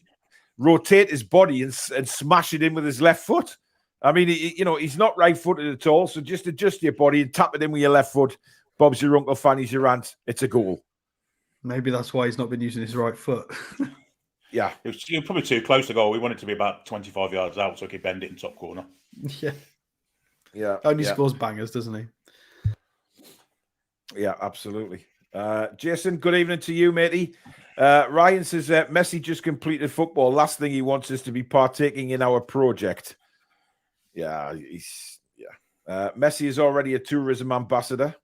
rotate his body and smash it in with his left foot. I mean, he's not right-footed at all, so just adjust your body and tap it in with your left foot. Bob's your uncle, Fanny's your aunt. It's a goal. Maybe that's why he's not been using his right foot. Yeah. It was probably too close to goal. We wanted to be about 25 yards out so he could bend it in top corner. Yeah. Yeah. Only scores bangers, doesn't he? Yeah, absolutely. Jason, good evening to you, matey. Ryan says Messi just completed football. Last thing he wants is to be partaking in our project. Yeah, Messi is already a tourism ambassador.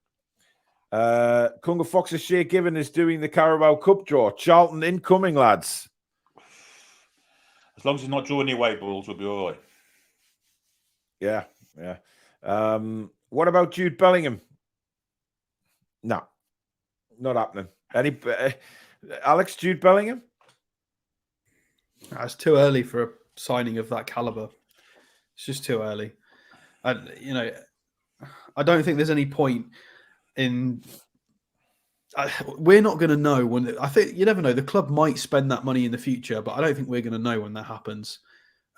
Kunga Fox's Shea Given is doing the Carabao Cup draw. Charlton incoming, lads. As long as he's not drawing any away balls, we'll be all right. Yeah. What about Jude Bellingham? No, not happening. Any Alex, Jude Bellingham? It's too early for a signing of that caliber. It's just too early. I don't think there's any point in. We're not going to know when. I think you never know. The club might spend that money in the future, but I don't think we're going to know when that happens.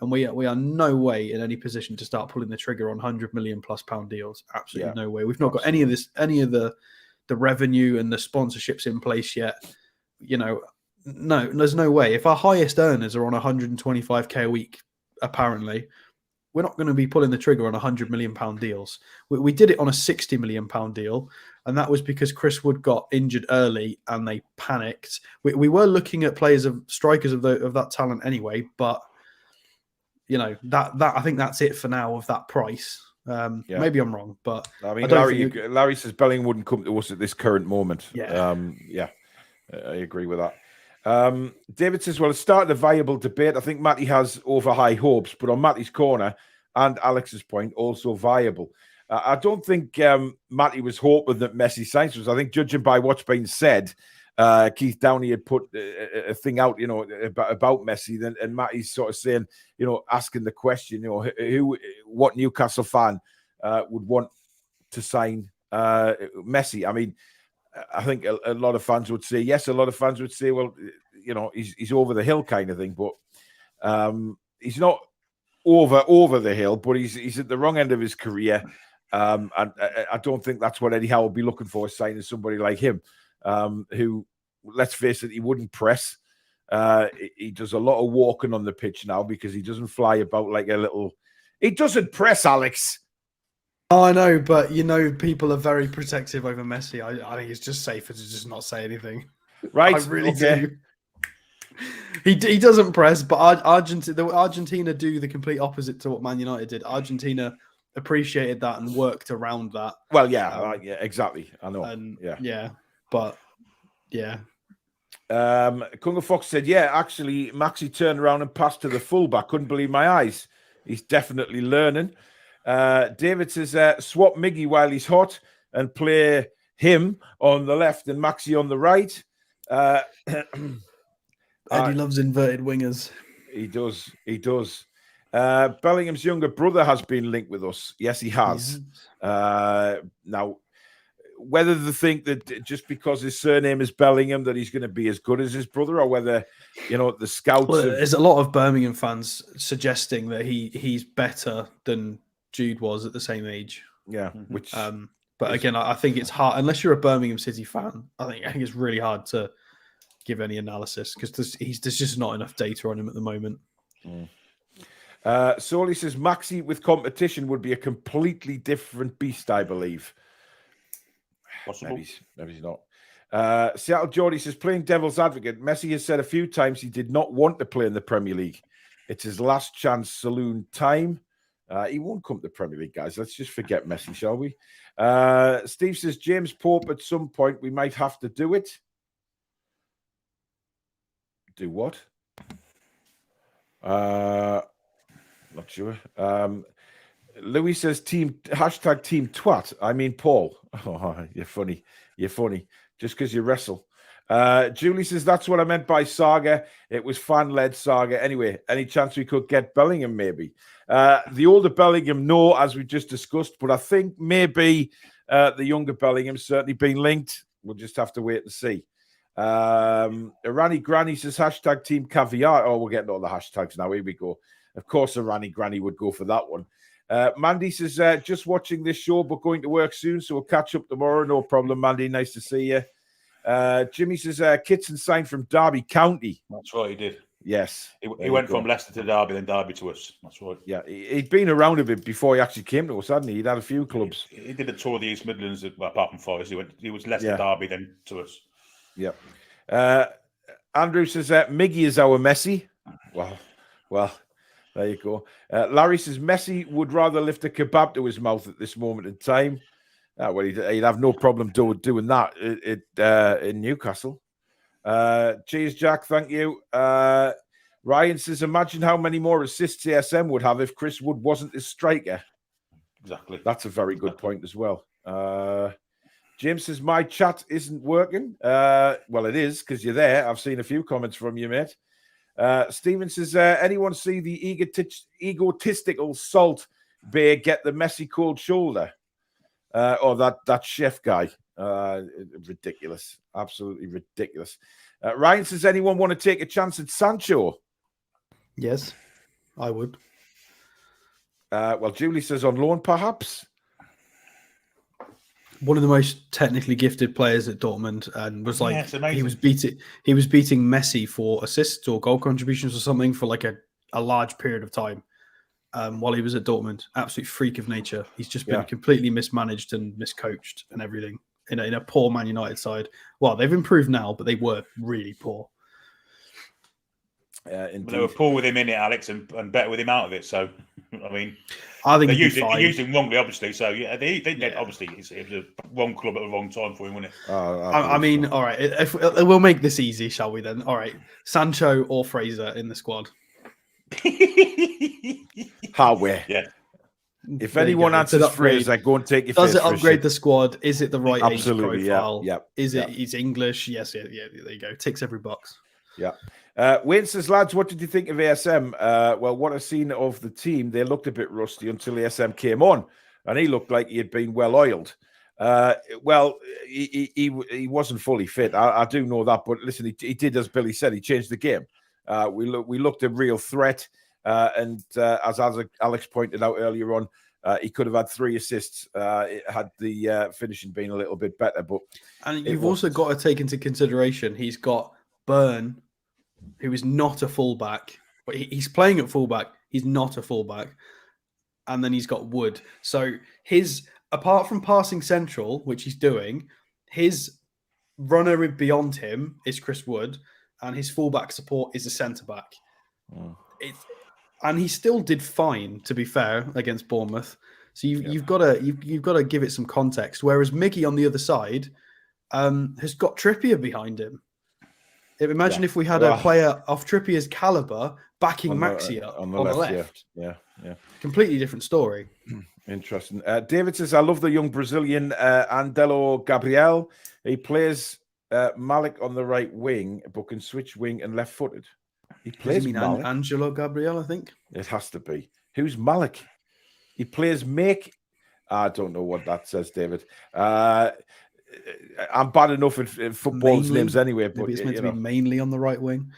And we are no way in any position to start pulling the trigger on £100 million+ deals. Absolutely no way. We've not got any of the revenue and the sponsorships in place yet. No, there's no way. If our highest earners are on 125k a week, apparently, we're not going to be pulling the trigger on £100 million deals. We did it on a £60 million deal, and that was because Chris Wood got injured early and they panicked. We were looking at strikers of that talent anyway, but that I think that's it for now of that price. Maybe I'm wrong, but I mean, Larry says Bellingham wouldn't come to us at this current moment. I agree with that. David says, well, it started a viable debate. I think Matty has over high hopes, but on Matty's corner and Alex's point, also viable. I don't think Matty was hoping that Messi signs us. I think, judging by what's been said, Keith Downey had put a thing out, about Messi, and Matty's sort of saying, asking the question, what Newcastle fan would want to sign Messi. I mean, I think a lot of fans would say yes. A lot of fans would say, well, he's over the hill kind of thing, but he's not over the hill, but he's at the wrong end of his career. And I don't think that's what Eddie Howe will be looking for, signing somebody like him, who, let's face it, he wouldn't press. He does a lot of walking on the pitch now because he doesn't fly about like a little. He doesn't press, Alex. Oh, I know, but people are very protective over Messi. I think it's just safer to just not say anything. Right, I really do. He doesn't press, but Argentina do the complete opposite to what Man United did. Argentina appreciated that and worked around that. Well, yeah, exactly. I know. Kunga Fox said, actually, Maxi turned around and passed to the fullback. Couldn't believe my eyes. He's definitely learning. David says, swap Miggy while he's hot and play him on the left and Maxi on the right. Eddie loves inverted wingers. He does. Bellingham's younger brother has been linked with us. Yes, he has. Now, whether they think that just because his surname is Bellingham that he's going to be as good as his brother, or whether the scouts. Well, there's a lot of Birmingham fans suggesting that he's better than Jude was at the same age. Yeah, but again, I think it's hard unless you're a Birmingham City fan. I think it's really hard to give any analysis because there's just not enough data on him at the moment. Soli says Maxi with competition would be a completely different beast, I believe. Possible. Maybe he's not. Seattle Geordie says, playing devil's advocate, Messi has said a few times he did not want to play in the Premier League. It's his last chance saloon time. He won't come to the Premier League, guys. Let's just forget Messi, shall we? Steve says, James Pope, at some point, we might have to do it. Do what? Not sure. Louis says team twat. I mean Paul. Oh, you're funny. You're funny. Just because you wrestle. Julie says that's what I meant by saga. It was fan-led saga. Anyway, any chance we could get Bellingham? Maybe the older Bellingham, no, as we just discussed. But I think maybe the younger Bellingham certainly been linked. We'll just have to wait and see. Irani Granny says hashtag team caviar. Oh, we're getting all the hashtags now. Here we go. Of course, Irani Granny would go for that one. Mandy says just watching this show, but going to work soon, so we'll catch up tomorrow. No problem, Mandy. Nice to see you. Jimmy says Kitson signed from Derby County. That's right, he did. Yes. He went from Leicester to Derby, then Derby to us. That's right. Yeah, he'd been around a bit before he actually came to us, hadn't he? He'd had a few clubs. He did a tour of the East Midlands, apart from Forest. He was Leicester, Derby, then to us. Yep. Andrew says Miggy is our Messi. Well, there you go. Larry says Messi would rather lift a kebab to his mouth at this moment in time. Well, he'd have no problem doing that in Newcastle. Cheers, Jack. Thank you. Ryan says, imagine how many more assists ASM would have if Chris Wood wasn't his striker. Exactly. That's a very good point as well. James says, my chat isn't working. Well, it is because you're there. I've seen a few comments from you, mate. Stephen says, anyone see the egotistical Salt Bay get the messy cold shoulder? Or that chef guy. Ridiculous. Absolutely ridiculous. Ryan says, anyone want to take a chance at Sancho? Yes, I would. Well, Julie says on loan, perhaps. One of the most technically gifted players at Dortmund, and was like he was beating Messi for assists or goal contributions or something for like a large period of time while he was at Dortmund. Absolute freak of nature. He's just been completely mismanaged and miscoached and everything in a poor Man United side. Well, they've improved now, but they were really poor. They were poor with him in it, Alex, and better with him out of it. So, I mean, I think they used him wrongly, obviously. So, yeah, obviously it was a wrong club at the wrong time for him, wasn't it? I mean, all right, if we'll make this easy, shall we then? All right, Sancho or Fraser in the squad? Hardware. Yeah. If anyone answers Fraser, go and take your Does it upgrade the squad? Is it the right age profile? Yeah. Is it? He's English? Yes. Yeah. There you go. Ticks every box. Yeah. Wayne says, lads, what did you think of ASM? Well, what I've seen of the team, they looked a bit rusty until ASM came on, and he looked like he had been well oiled. Well, he wasn't fully fit. I do know that, but listen, he did, as Billy said, he changed the game. We looked a real threat, and as Alex pointed out earlier on, he could have had 3 assists had the finishing been a little bit better. But you've also got to take into consideration he's got Byrne, who is not a fullback, but he's playing at fullback. He's not a fullback, and then he's got Wood. So apart from passing central, which he's doing, his runner beyond him is Chris Wood, and his fullback support is a centre back. And he still did fine, to be fair, against Bournemouth. So you've got to give it some context. Whereas Miggy on the other side has got Trippier behind him. Imagine if we had a player of Trippier's caliber backing Maxi up on the left. Yeah. Completely different story. Interesting. David says, I love the young Brazilian Andelo Gabriel. He plays Malik on the right wing, but can switch wing and left-footed. He plays Malik. Angelo Gabriel, I think. It has to be. Who's Malik? He plays Make. I don't know what that says, David. I'm bad enough at football's names anyway. But maybe it's meant to be mainly on the right wing.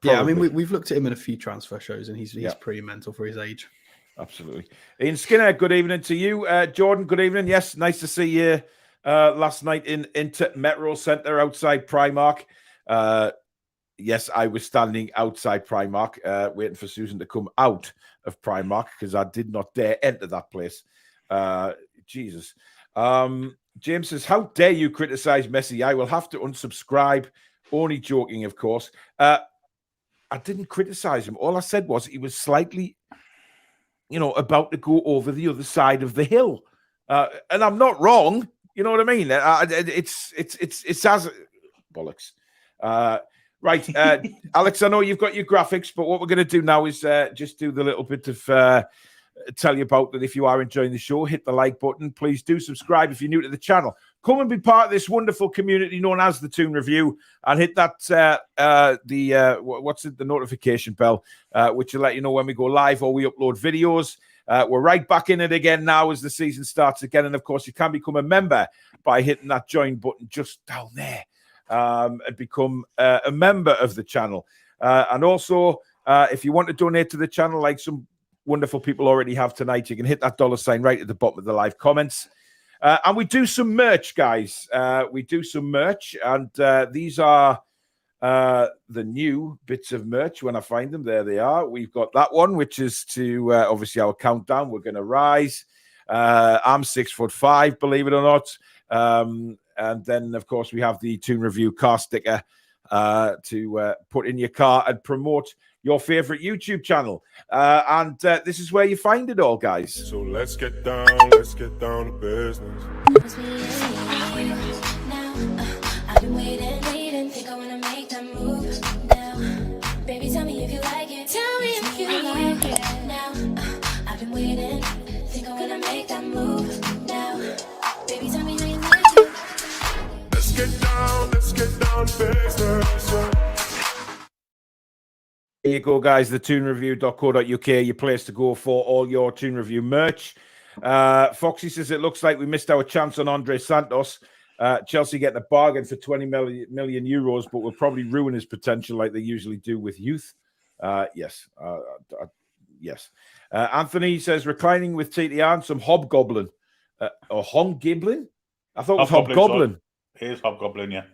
Probably. Yeah, I mean, we've looked at him in a few transfer shows, and he's pretty mental for his age. Absolutely. Ian Skinner, good evening to you. Jordan, good evening. Yes, nice to see you last night into Metro Centre outside Primark. Yes, I was standing outside Primark waiting for Susan to come out of Primark because I did not dare enter that place. Jesus. James says, how dare you criticize Messi? I will have to unsubscribe. Only joking, of course. I didn't criticize him. All I said was he was slightly, about to go over the other side of the hill. And I'm not wrong. You know what I mean? It's as bollocks. Right, Alex, I know you've got your graphics, but what we're going to do now is just do the little bit of tell you about that. If you are enjoying the show, hit the like button. Please do subscribe if you're new to the channel. Come and be part of this wonderful community known as the Toon Review, and hit that the notification bell, which will let you know when we go live or we upload videos. We're right back in it again now as the season starts again, and of course you can become a member by hitting that join button just down there. And become a member of the channel. And also, if you want to donate to the channel, like some wonderful people already have tonight, you can hit that $ right at the bottom of the live comments. And we do some merch, guys. We do some merch, and these are the new bits of merch when I find them. There they are. We've got that one, which is to obviously our countdown. We're going to rise. I'm 6'5", believe it or not. And then, of course, we have the Toon Review car sticker to put in your car and promote your favorite YouTube channel. And this is where you find it all, guys. So let's get down to business. I've been waiting, think I wanna make that move now. Baby, tell me if you like it. Tell me if you like it now. I've been waiting, think I wanna make that move now. Baby, tell me how you like it. Let's get down to business. There you go, guys. The toonreview.co.uk, your place to go for all your Toon Review merch. Foxy says it looks like we missed our chance on Andre Santos. Chelsea getting a bargain for 20 million euros, but will probably ruin his potential like they usually do with youth. Yes. Yes. Anthony says reclining with TTR and some hobgoblin. Or Hobgoblin? I thought it was Hobgoblin. Here's Hobgoblin, yeah.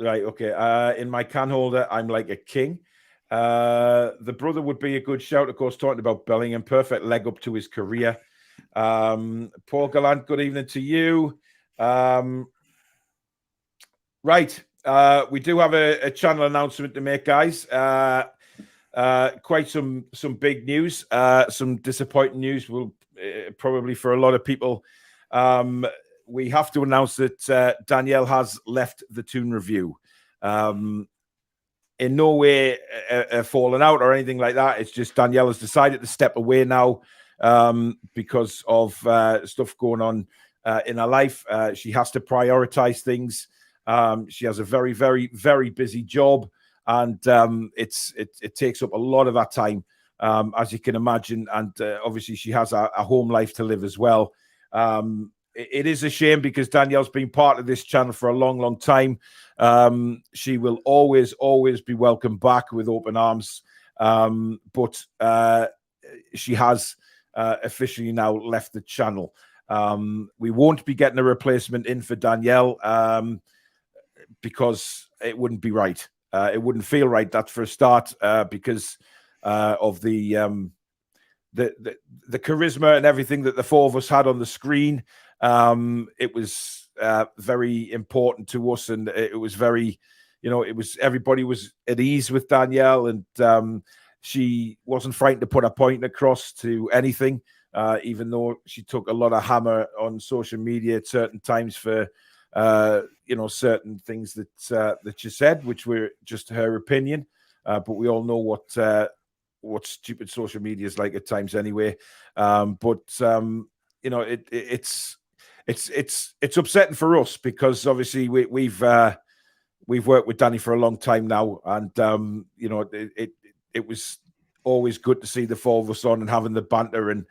Right, okay. In my can holder, I'm like a king. The brother would be a good shout, of course, talking about Bellingham. Perfect leg up to his career. Paul Gallant, good evening to you. Right. We do have a channel announcement to make, guys. Quite some big news. Some disappointing news will probably for a lot of people. We have to announce that Danielle has left the Toon Review. In no way fallen out or anything like that. It's just Danielle has decided to step away now because of stuff going on in her life. She has to prioritize things. She has a very, very, very busy job, and it takes up a lot of her time, as you can imagine. And obviously, she has a home life to live as well. It is a shame because Danielle's been part of this channel for a long, long time. She will always, always be welcome back with open arms. But she has officially now left the channel. We won't be getting a replacement in for Danielle because it wouldn't be right. It wouldn't feel right. That's for a start because of the charisma and everything that the four of us had on the screen. It was very important to us, and it was very, it was everybody was at ease with Danielle, and she wasn't frightened to put her point across to anything, even though she took a lot of hammer on social media at certain times for certain things that she said, which were just her opinion. But we all know what stupid social media is like at times anyway. It's upsetting for us because obviously we've worked with Danny for a long time now, and it was always good to see the four of us on and having the banter and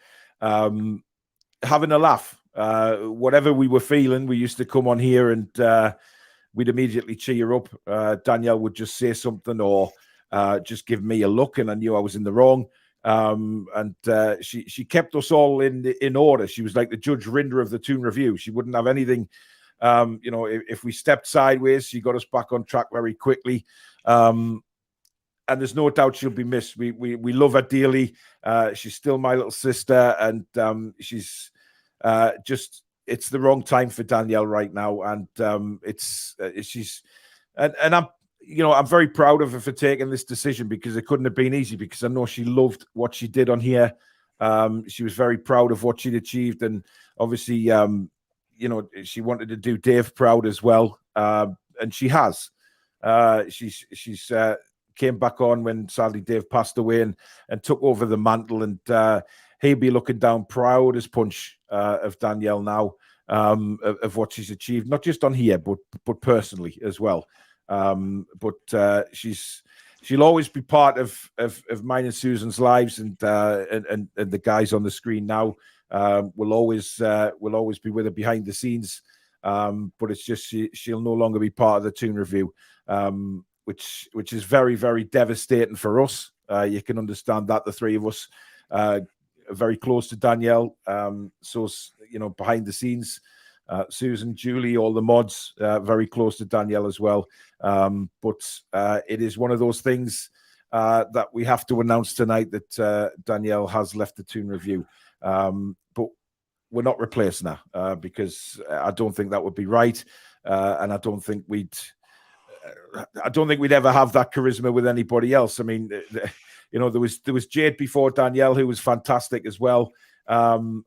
having a laugh. Whatever we were feeling, we used to come on here and we'd immediately cheer up. Danielle would just say something or just give me a look, and I knew I was in the wrong. She kept us all in order. She was like the Judge Rinder of the Toon Review. She wouldn't have anything. If we stepped sideways, she got us back on track very quickly. And there's no doubt she'll be missed. We love her dearly. She's still my little sister, and she's it's the wrong time for Danielle right now. And I'm very proud of her for taking this decision because it couldn't have been easy, because I know she loved what she did on here. She was very proud of what she'd achieved. And obviously, she wanted to do Dave proud as well. And she has. She's came back on when sadly Dave passed away and took over the mantle, and he'll be looking down proud as punch of Danielle now, of what she's achieved, not just on here, but personally as well. But she'll always be part of mine and Susan's lives, and the guys on the screen now will always be with her behind the scenes. But it's just she'll no longer be part of the Toon Review, which is very, very devastating for us. You can understand that, the three of us are very close to Danielle. So behind the scenes, Susan, Julie, all the mods, very close to Danielle as well. But it is one of those things that we have to announce tonight, that Danielle has left the Toon Review. But we're not replacing her, because I don't think that would be right, and I don't think we'd ever have that charisma with anybody else. I mean, there was Jade before Danielle, who was fantastic as well. And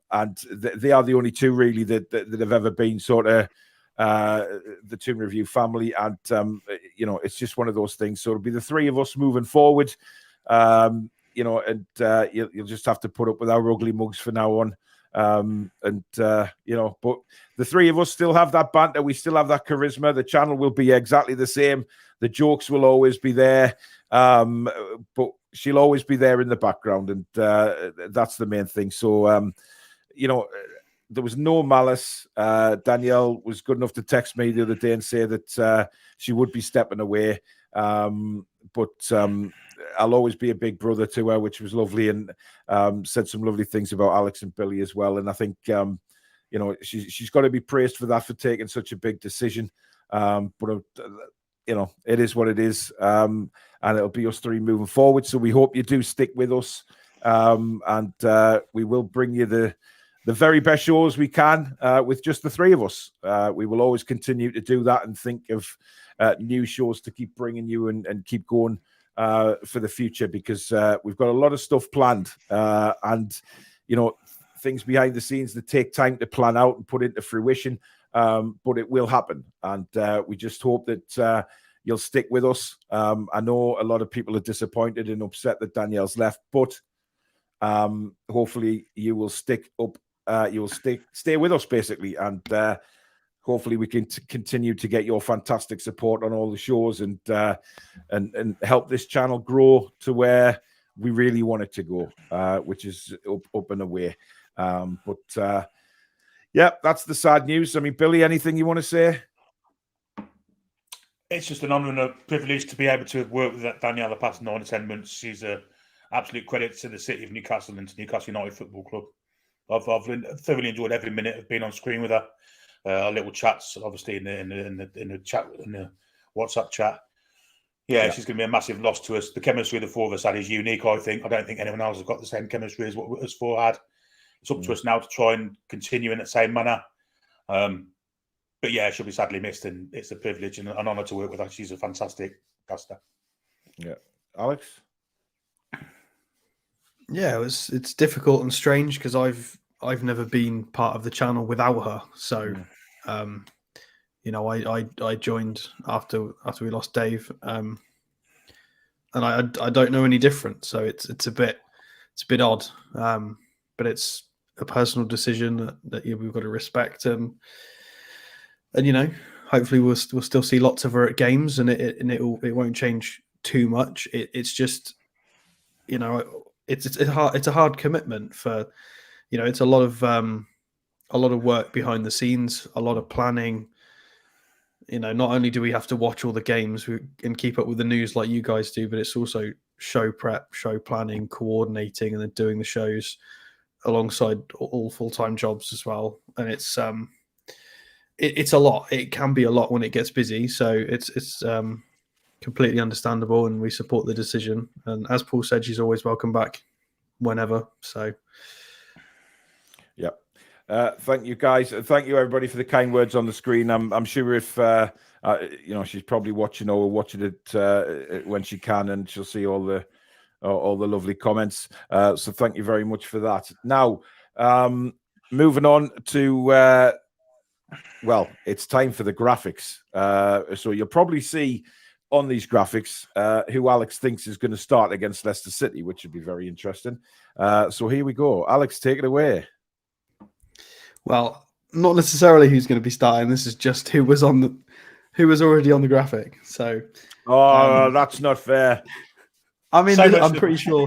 they are the only two really that have ever been sort of the Toon Review family. And it's just one of those things. So it'll be the three of us moving forward. And you'll just have to put up with our ugly mugs for now on. But the three of us still have that banter. We still have that charisma. The channel will be exactly the same. The jokes will always be there. But she'll always be there in the background, and that's the main thing. So, there was no malice. Danielle was good enough to text me the other day and say that she would be stepping away. But I'll always be a big brother to her, which was lovely, and said some lovely things about Alex and Billy as well. And I think, she's got to be praised for that, for taking such a big decision. But it is what it is. And it'll be us three moving forward. So we hope you do stick with us. And we will bring you the very best shows we can with just the three of us. We will always continue to do that and think of new shows to keep bringing you and keep going for the future, because we've got a lot of stuff planned. And, things behind the scenes that take time to plan out and put into fruition. But it will happen. And we just hope that you'll stick with us. I know a lot of people are disappointed and upset that Danielle's left, but hopefully you will stick up. You will stay with us, basically, and hopefully we can continue to get your fantastic support on all the shows and help this channel grow to where we really want it to go, which is up and away. But that's the sad news. I mean, Billy, anything you want to say? It's just an honour and a privilege to be able to work with Danielle the past 9 or 10 months. She's an absolute credit to the city of Newcastle and to Newcastle United Football Club. I've thoroughly enjoyed every minute of being on screen with her. Our little chats, obviously in the chat, in the WhatsApp chat. Yeah, she's going to be a massive loss to us. The chemistry the four of us had is unique, I think. I don't think anyone else has got the same chemistry as what us four had. It's up to us now to try and continue in that same manner. But yeah, she'll be sadly missed, and it's a privilege and an honour to work with her. She's a fantastic caster. Yeah, Alex. Yeah, it's difficult and strange because I've never been part of the channel without her. So, I joined after we lost Dave, and I don't know any different. So it's a bit odd, but it's a personal decision that we've got to respect. And hopefully we'll still see lots of her at games, and it won't change too much. It's just, it's a hard commitment for, it's a lot of work behind the scenes, a lot of planning. Not only do we have to watch all the games and keep up with the news like you guys do, but it's also show prep, show planning, coordinating, and then doing the shows alongside all full-time jobs as well. And it's a lot. It can be a lot when it gets busy. So it's completely understandable, and we support the decision. And as Paul said, she's always welcome back whenever. So, yeah. Thank you, guys. Thank you, everybody, for the kind words on the screen. I'm sure if she's probably watching or watching it when she can, and she'll see all the lovely comments. So thank you very much for that. Now, moving on to it's time for the graphics. So you'll probably see on these graphics who Alex thinks is going to start against Leicester City, which would be very interesting. So here we go. Alex, take it away. Well, not necessarily who's going to be starting. This is just who was already on the graphic. So, That's not fair. I mean, So much I'm to- pretty sure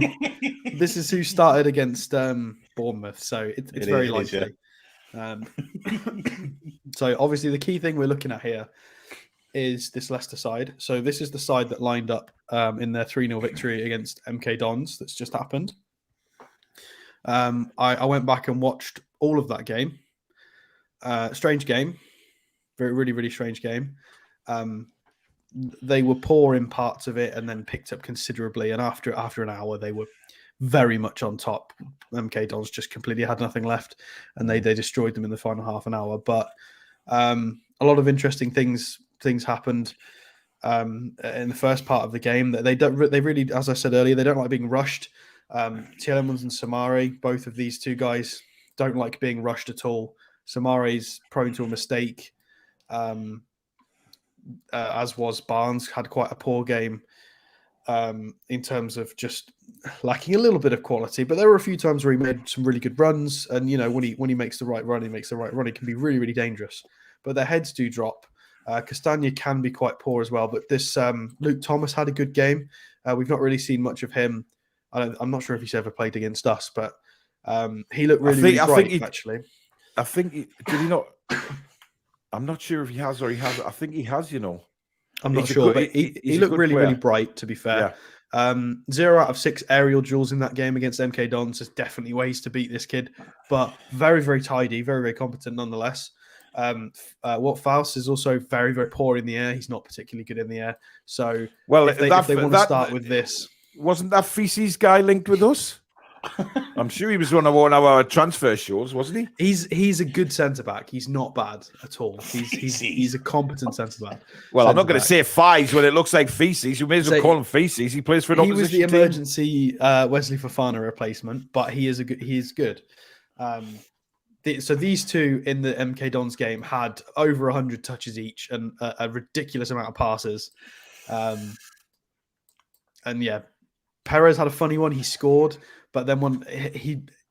this is who started against Bournemouth. So it's It very is, yeah. likely. So obviously the key thing we're looking at here is this Leicester side. So this is the side that lined up in their 3-0 victory against MK Dons that's just happened. I went back and watched all of that game. Strange game. Really, really strange game. They were poor in parts of it and then picked up considerably. And after an hour, they were very much on top. MK Dons just completely had nothing left, and they destroyed them in the final half an hour. But a lot of interesting things happened in the first part of the game. They really, as I said earlier, they don't like being rushed. Tielemans and Samari, both of these two guys, don't like being rushed at all. Samari's prone to a mistake. As was Barnes, had quite a poor game in terms of just lacking a little bit of quality. But there were a few times where he made some really good runs, and when he makes the right run, he can be really, really dangerous. But their heads do drop. Castagna can be quite poor as well. But this Luke Thomas had a good game. We've not really seen much of him. I'm not sure if he's ever played against us, but he looked really bright, actually. I think did he not? I'm not sure if he has or he hasn't. I think he has. I'm not He's a sure, good- but he he's a looked good really, player. really bright, to be fair. 0 out of 6 aerial duels in that game against MK Dons. There's definitely ways to beat this kid, but very, very tidy, very, very competent nonetheless. Faust is also very, very poor in the air. He's not particularly good in the air. So if they want to start with this... Wasn't that Feces guy linked with us? I'm sure he was on one of our transfer shows, wasn't he? He's a good centre-back. He's not bad at all. He's a competent centre-back. Well, I'm not going to say Fies when it looks like Feces. You may as well call him Feces. He plays for an He was the opposition team. emergency Wesley Fofana replacement, but he is good. So these two in the MK Dons game had over 100 touches each and a ridiculous amount of passes. And yeah, Perez had a funny one. He scored, but then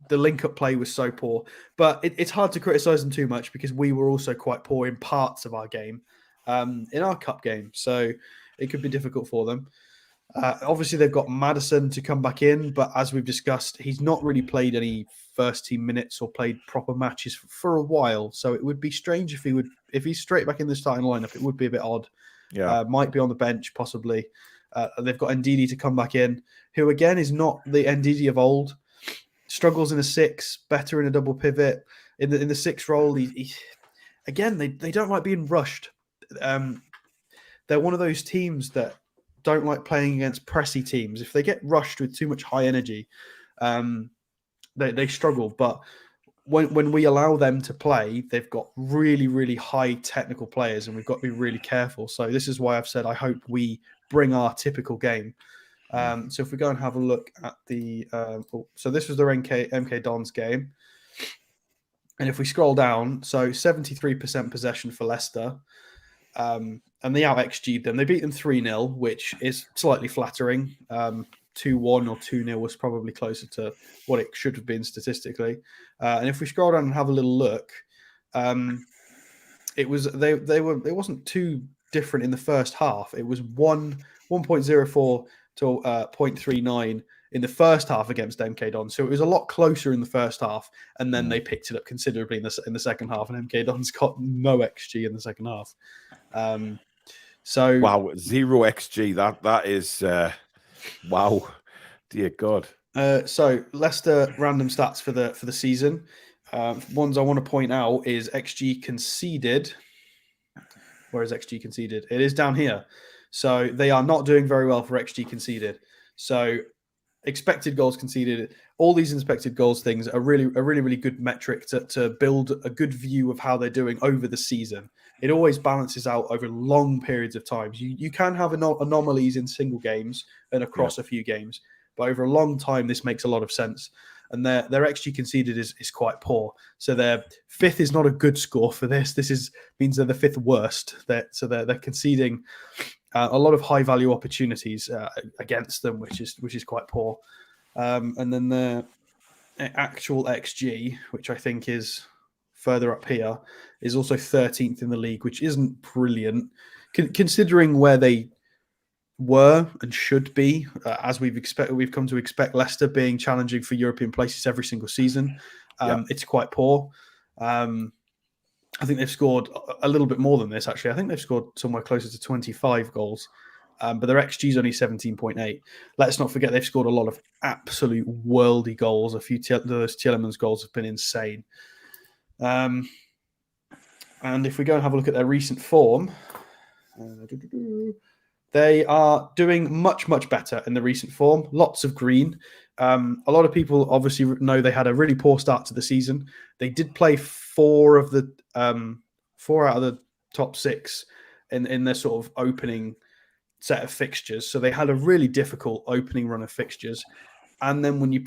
the link-up play was so poor. But it's hard to criticise them too much because we were also quite poor in parts of our game, in our cup game. So it could be difficult for them. Obviously, they've got Maddison to come back in, but as we've discussed, he's not really played any first-team minutes or played proper matches for a while. So it would be strange if he's straight back in the starting lineup. It would be a bit odd. Yeah, Might be on the bench, possibly. They've got Ndidi to come back in, who again is not the Ndidi of old. Struggles in a 6, better in a double pivot. In the 6 role, he again they don't like being rushed. They're one of those teams that don't like playing against pressy teams. If they get rushed with too much high energy, they struggle. But when we allow them to play, they've got really, really high technical players, and we've got to be really careful. So this is why I've said I hope we bring our typical game. So if we go and have a look at the... so this was the MK Dons game. And if we scroll down, so 73% possession for Leicester. And they out-XG'd them. They beat them 3-0, which is slightly flattering. 2-1 or 2-0 was probably closer to what it should have been statistically. And if we scroll down and have a little look, it wasn't too different in the first half. It was 1.04 to 0.39 in the first half against MK Dons. So it was a lot closer in the first half, and then they picked it up considerably in the second half, and MK Dons got no XG in the second half. So wow, 0 XG. That is wow, dear God. So Leicester random stats for the season. Ones I want to point out is XG conceded. Where is XG conceded? It is down here. So they are not doing very well for XG conceded. So expected goals conceded, all these expected goals things are really, really good metric to build a good view of how they're doing over the season. It always balances out over long periods of time. You can have anomalies in single games and across a few games, but over a long time, this makes a lot of sense. And their XG conceded is quite poor. So their 5th is not a good score for this. Means they're the 5th worst. They're conceding a lot of high value opportunities against them, which is quite poor. And then the actual XG, which I think is further up here, is also 13th in the league, which isn't brilliant considering where they were and should be. As we've come to expect Leicester being challenging for European places every single season. It's quite poor. I think they've scored a little bit more than this, actually. I think they've scored somewhere closer to 25 goals, but their XG is only 17.8. Let's not forget they've scored a lot of absolute worldy goals. A few of those Tielemans goals have been insane. And if we go and have a look at their recent form, they are doing much, much better in the recent form. Lots of green. A lot of people obviously know they had a really poor start to the season. They did play four out of the top six in their sort of opening set of fixtures. So they had a really difficult opening run of fixtures. And then when you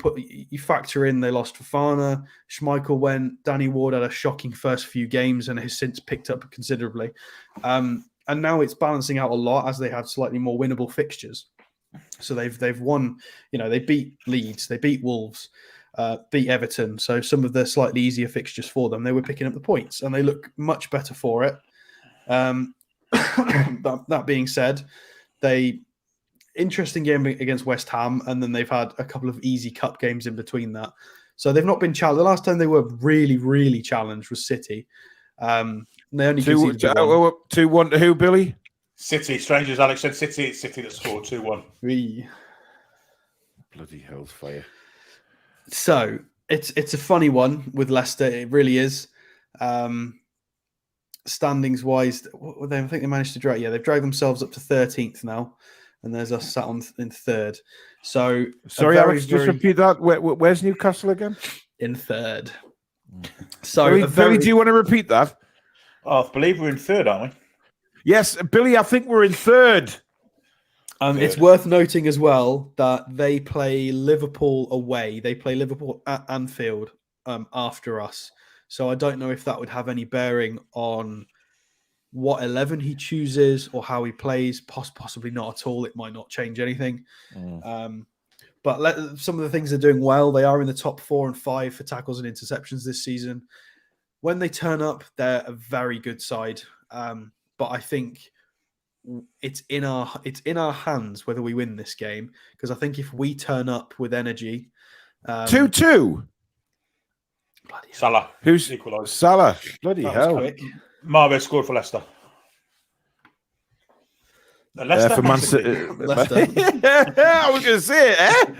factor in they lost Fofana, Schmeichel went, Danny Ward had a shocking first few games and has since picked up considerably. And now it's balancing out a lot as they have slightly more winnable fixtures. So they've won, they beat Leeds, they beat Wolves, beat Everton. So some of the slightly easier fixtures for them, they were picking up the points and they look much better for it. That being said, interesting game against West Ham, and then they've had a couple of easy cup games in between that. So they've not been challenged. The last time they were really, really challenged was City. They only 2-1 to who, Billy? City. Strange as Alex said, City. It's City that scored 2-1. Bloody hell's fire. So it's a funny one with Leicester. It really is. Standings wise, I think they managed to drag. Yeah, they've dragged themselves up to 13th now, and there's us sat in third. So sorry, Alex, just repeat that. Where's Newcastle again? In third. So Billy, do you want to repeat that? Oh, I believe we're in third, aren't we? Yes, Billy, I think we're in third. It's worth noting as well that they play Liverpool away. They play Liverpool at Anfield after us. So I don't know if that would have any bearing on what 11 he chooses or how he plays. Possibly not at all. It might not change anything. But some of the things they're doing well. They are in the top 4 and 5 for tackles and interceptions this season. When they turn up, they're a very good side. But I think it's in our hands whether we win this game, because I think if we turn up with energy, 2-2. Salah, who's equalised? Salah, bloody hell! Mahrez scored for Leicester. Leicester for Man City. Leicester. I was going to say it.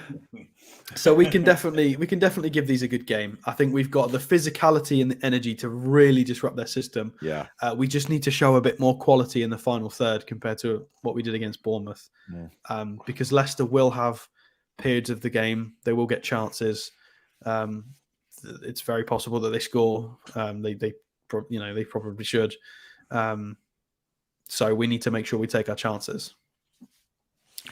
So we can definitely give these a good game. I think we've got the physicality and the energy to really disrupt their system. Yeah. We just need to show a bit more quality in the final third compared to what we did against Bournemouth. Because Leicester will have periods of the game. They will get chances. It's very possible that they score. They probably should. So we need to make sure we take our chances.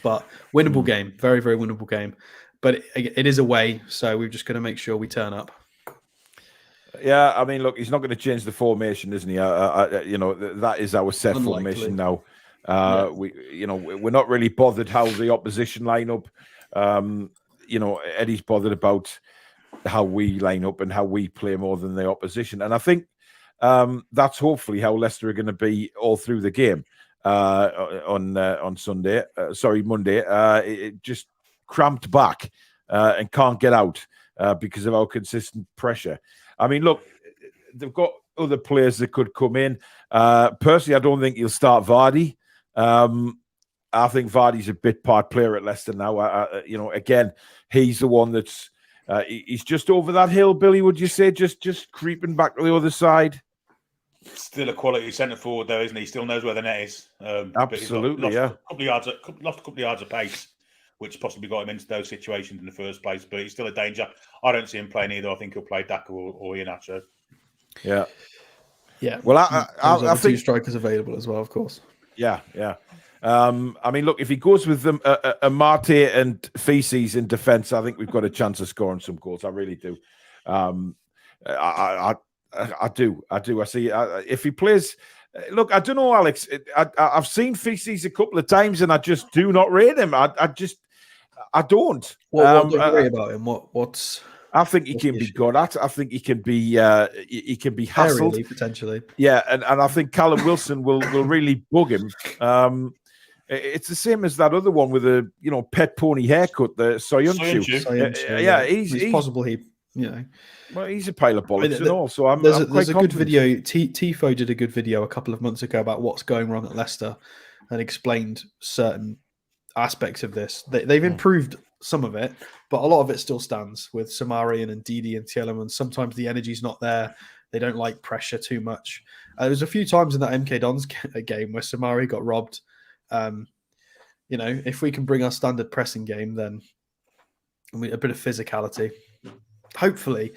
But winnable game, very, very winnable game. But it is away, so we've just got to make sure we turn up. Yeah, I mean, look, he's not going to change the formation, isn't he? That is our set formation now. We're not really bothered how the opposition line up. Eddie's bothered about how we line up and how we play more than the opposition. And I think that's hopefully how Leicester are going to be all through the game on Monday. It just cramped back and can't get out because of our consistent pressure. I mean, look, they've got other players that could come in. Personally, I don't think he'll start Vardy. I think Vardy's a bit part player at Leicester now. Again, he's the one that's he's just over that hill, Billy, would you say? Just creeping back to the other side? Still a quality centre forward, though, isn't he? Still knows where the net is. Absolutely, lost a couple of yards of pace, which possibly got him into those situations in the first place. But he's still a danger. I don't see him playing either. I think he'll play Daka or Iheanacho. Yeah. Well, I think 2 strikers available as well, of course. Yeah. I mean, look, if he goes with them, Amate and Feces in defence, I think we've got a chance of scoring some goals. I really do. I do. I see. If he plays Look, I don't know, Alex. I've seen Feces a couple of times, and I just do not rate him. I don't. What do you agree about him? What's I think he What's can the be issue? good at. I think he can be hassled. aerially, potentially? Yeah, and I think Callum Wilson will really bug him. It's the same as that other one with the pet pony haircut, the Soyuncu. Soyuncu. Yeah, it's possible he, well, he's a pile of bollocks I mean, and all. So I'm there's quite a good confident. video. Tifo did a good video a couple of months ago about what's going wrong at Leicester, and explained certain aspects of this. They've improved some of it, but a lot of it still stands with Samarian and Didi and Tielemans. Sometimes the energy's not there. They don't like pressure too much. There was a few times in that MK Dons game where Samari got robbed. If we can bring our standard pressing game, then a bit of physicality. Hopefully,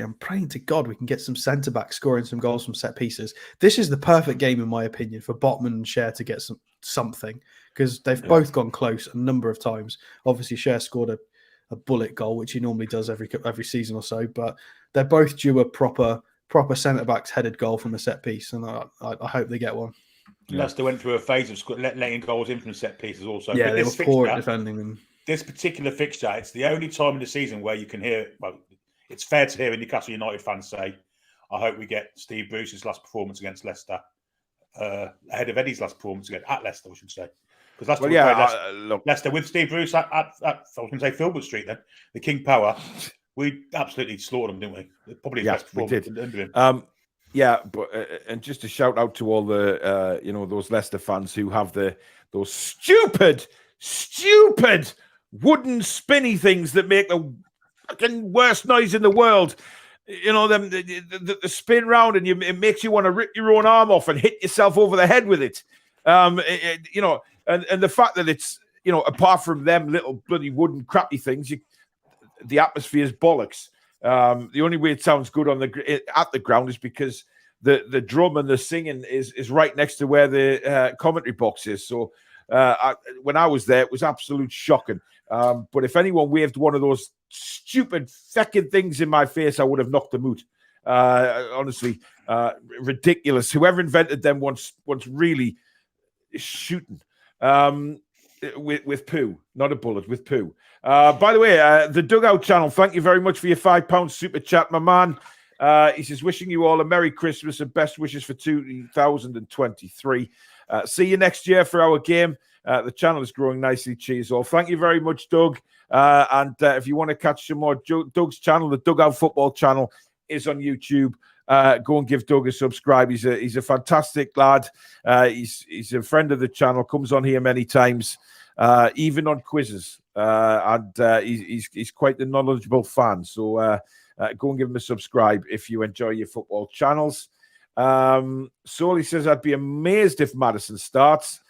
I'm praying to God we can get some centre backs scoring some goals from set pieces. This is the perfect game, in my opinion, for Botman and Cher to get something, because they've both gone close a number of times. Obviously, Cher scored a bullet goal, which he normally does every season or so, but they're both due a proper centre backs headed goal from a set piece, and I hope they get one. Leicester went through a phase of letting goals in from set pieces also. Yeah, But they were this poor at fixture, defending them. this particular fixture, it's the only time in the season where you can hear, well, it's fair to hear a Newcastle United fans say, I hope we get Steve Bruce's last performance against Leicester ahead of Eddie's last performance at Leicester, we should say. Because Leicester with Steve Bruce at I was going to say Filbert Street then, the King Power, we absolutely slaughtered them, didn't we? Probably his best performance under him. Yeah, but and just a shout out to all the those Leicester fans who have those stupid wooden spinny things that make the fucking worst noise in the world. Them the spin round, and it makes you want to rip your own arm off and hit yourself over the head with it. And the fact that it's apart from them little bloody wooden crappy things, the atmosphere is bollocks. The only way it sounds good at the ground is because the drum and the singing is right next to where the commentary box is. So when I was there, it was absolute shocking. But if anyone waved one of those stupid feckin' things in my face, I would have knocked them out. Honestly, ridiculous. Whoever invented them wants really shooting. With poo, not a bullet, with poo. By the way, the Dugout channel, thank you very much for your £5 super chat, my man. He says, wishing you all a Merry Christmas and best wishes for 2023. See you next year for our game. The channel is growing nicely. Cheers all. Thank you very much, Doug. And if you want to catch some more, Doug's channel, the Dugout Football channel, is on YouTube. Go and give Doug a subscribe. He's a fantastic lad. He's a friend of the channel, comes on here many times, even on quizzes. And he's quite the knowledgeable fan. So go and give him a subscribe if you enjoy your football channels. Solly says, I'd be amazed if Maddison starts.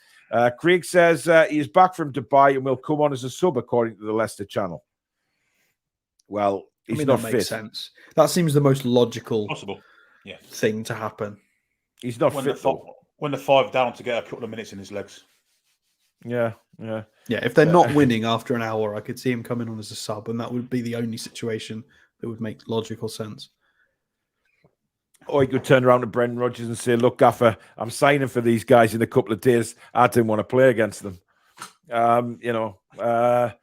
Craig says he is back from Dubai and will come on as a sub, according to the Leicester channel. Well, he's not that fit. makes sense. That seems the most logical Possible. Yeah. thing to happen. He's not fit. When the 5 down to get a couple of minutes in his legs. Yeah. If they're not winning after an hour, I could see him coming on as a sub, and that would be the only situation that would make logical sense. Or he could turn around to Brendan Rodgers and say, look, Gaffer, I'm signing for these guys in a couple of days. I didn't want to play against them. Delta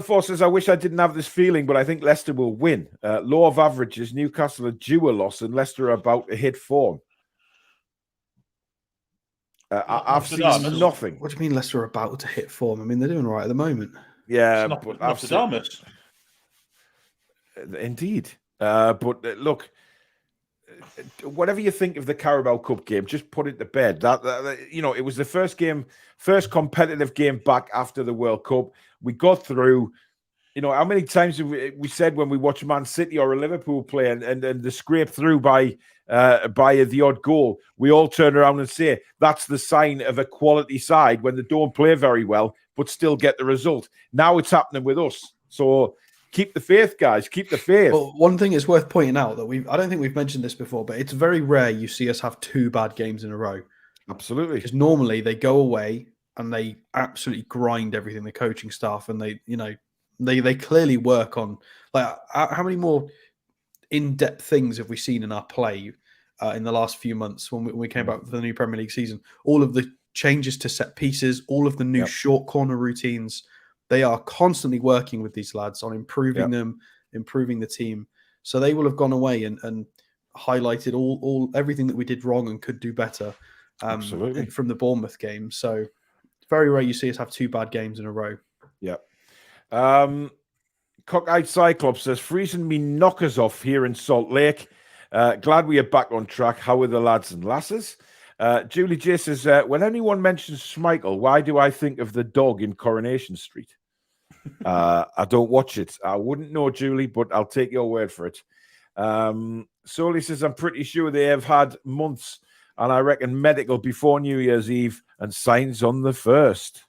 Force says, I wish I didn't have this feeling, but I think Leicester will win. Law of averages, Newcastle are due a loss and Leicester are about to hit form. I've seen nothing. What do you mean Leicester are about to hit form? I mean, they're doing all right at the moment. Yeah, It's but not Damas. Indeed. But look, whatever you think of the Carabao Cup game, just put it to bed. That it was the first competitive game back after the World Cup. We got through. How many times have we said when we watch Man City or a Liverpool play and they scrape through by the odd goal, we all turn around and say that's the sign of a quality side when they don't play very well but still get the result. Now it's happening with us. So keep the faith, guys. Keep the faith. Well, one thing is worth pointing out that I don't think we've mentioned this before, but it's very rare you see us have 2 bad games in a row. Absolutely. Because normally they go away and they absolutely grind everything, the coaching staff, and they clearly work on, like, how many more in-depth things have we seen in our play in the last few months when we came back for the new Premier League season. All of the changes to set pieces, all of the new short corner routines, they are constantly working with these lads on improving them, improving the team. So they will have gone away and highlighted everything that we did wrong and could do better Absolutely. from the Bournemouth game. So very rare you see us have 2 bad games in a row. Yeah. Cockeyed Cyclops says, freezing me knockers off here in Salt Lake. Glad we are back on track. How are the lads and lasses? Julie J says, when anyone mentions Schmeichel, why do I think of the dog in Coronation Street? I don't watch it. I wouldn't know, Julie, but I'll take your word for it. Soli says, I'm pretty sure they have had months, and I reckon medical before New Year's Eve and signs on the 1st.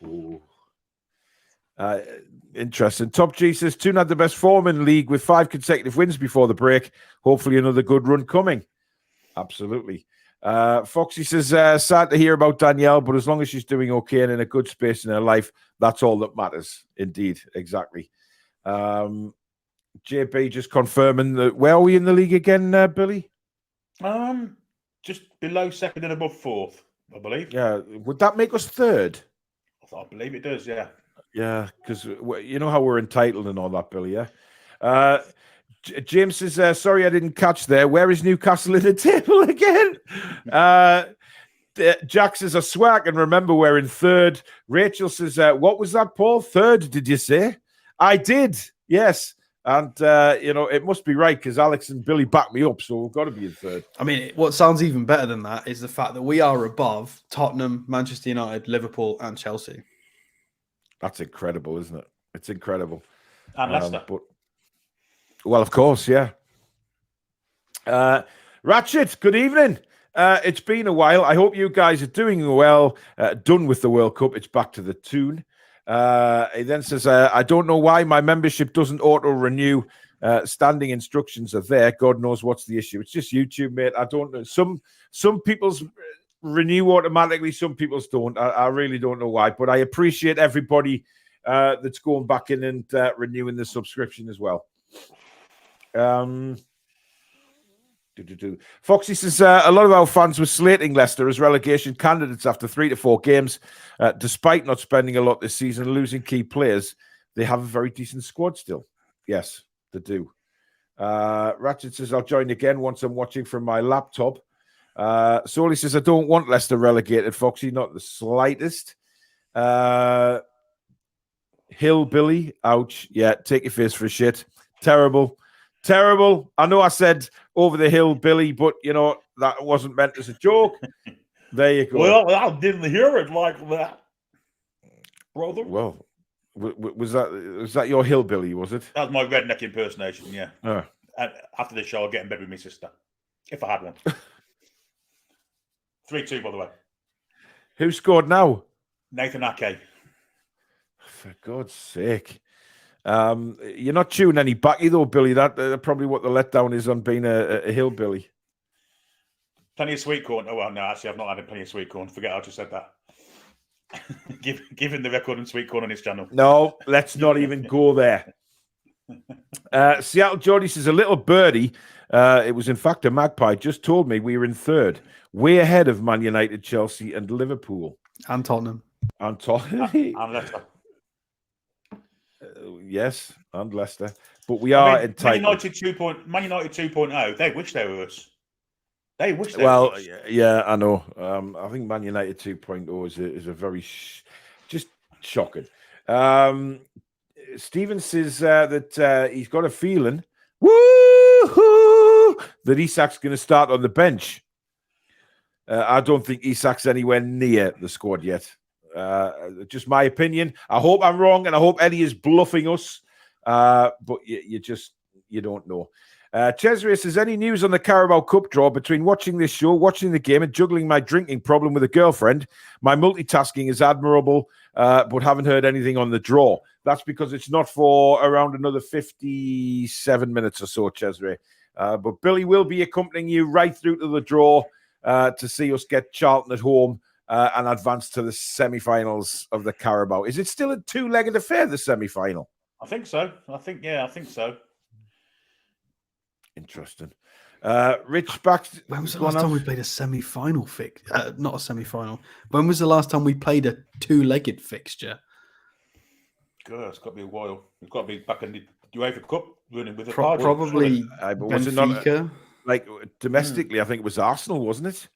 Ooh. Interesting. Top G says, Toon had the best form in league with 5 consecutive wins before the break. Hopefully another good run coming. Absolutely. Foxy says, sad to hear about Danielle, but as long as she's doing okay and in a good space in her life, that's all that matters. Indeed. Exactly. JB just confirming that. Where are we in the league again, Billy? Just below second and above fourth, I believe. Yeah. Would that make us third? I believe it does, yeah. Yeah, because you know how we're entitled and all that, Billy, yeah? James says, sorry I didn't catch there. Where is Newcastle in the table again? Jack says, I swear I can remember we're in third. Rachel says, what was that, Paul? Third, did you say? I did, yes. And, it must be right because Alex and Billy backed me up, so we've got to be in third. I mean, what sounds even better than that is the fact that we are above Tottenham, Manchester United, Liverpool, and Chelsea. That's incredible, isn't it? It's incredible. And Leicester. Well, of course, yeah. Ratchet, good evening. It's been a while. I hope you guys are doing well. Done with the World Cup. It's back to the tune. He then says, I don't know why my membership doesn't auto-renew. Standing instructions are there. God knows what's the issue. It's just YouTube, mate. I don't know. Some people's renew automatically, some people's don't. I really don't know why, but I appreciate everybody that's going back in and renewing the subscription as well. Foxy says, a lot of our fans were slating Leicester as relegation candidates after 3 to 4 games. Despite not spending a lot this season and losing key players, they have a very decent squad still. Yes, they do. Ratchet says, I'll join again once I'm watching from my laptop. Soli says, I don't want Leicester relegated, Foxy, not the slightest. Hillbilly, ouch. Yeah, take your face for a shit. Terrible. I know I said over the hill, Billy, but, that wasn't meant as a joke. There you go. Well, I didn't hear it like that, brother. Well, was that your hillbilly, was it? That was my redneck impersonation, yeah. Oh. And after the show, I'll get in bed with my sister, if I had one. 3-2, by the way. Who scored now? Nathan Ake. For God's sake. You're not chewing any backy, though, Billy. That's probably what the letdown is on being a hillbilly. Plenty of sweet corn. Oh, well, no, actually, I've not had plenty of sweet corn. Forget I just said that. Given the record on sweet corn on his channel. No, let's not even go there. Seattle Geordie says, a little birdie, it was in fact a magpie, just told me we were in third, way ahead of Man United, Chelsea, and Liverpool. And Tottenham. And Tottenham. And Leicester. Yes, and Leicester. But we are entitled. Man United 2.0, they wish they were us. They wish they were us. Well, yeah, I know. I think Man United 2.0 is a very just shocking. Steven says that he's got a feeling that Isak's going to start on the bench. I don't think Isak's anywhere near the squad yet. Just my opinion. I hope I'm wrong, and I hope Eddie is bluffing us. But you don't know. Cesare says, any news on the Carabao Cup draw? Between watching this show, watching the game, and juggling my drinking problem with a girlfriend, my multitasking is admirable, but haven't heard anything on the draw. That's because it's not for around another 57 minutes or so, Cesare. But Billy will be accompanying you right through to the draw to see us get Charlton at home and advance to the semi-finals of the Carabao. Is it still a two-legged affair, the semi-final? I think so. I think so. Interesting. Rich back. When was the go on, last time we Alf. played a semi-final not a semi-final. When was the last time we played a two-legged fixture? God, it's got to be a while. We've got to be back in the UEFA Cup running with the Probably but was it not Benfica. like domestically? I think it was Arsenal, wasn't it?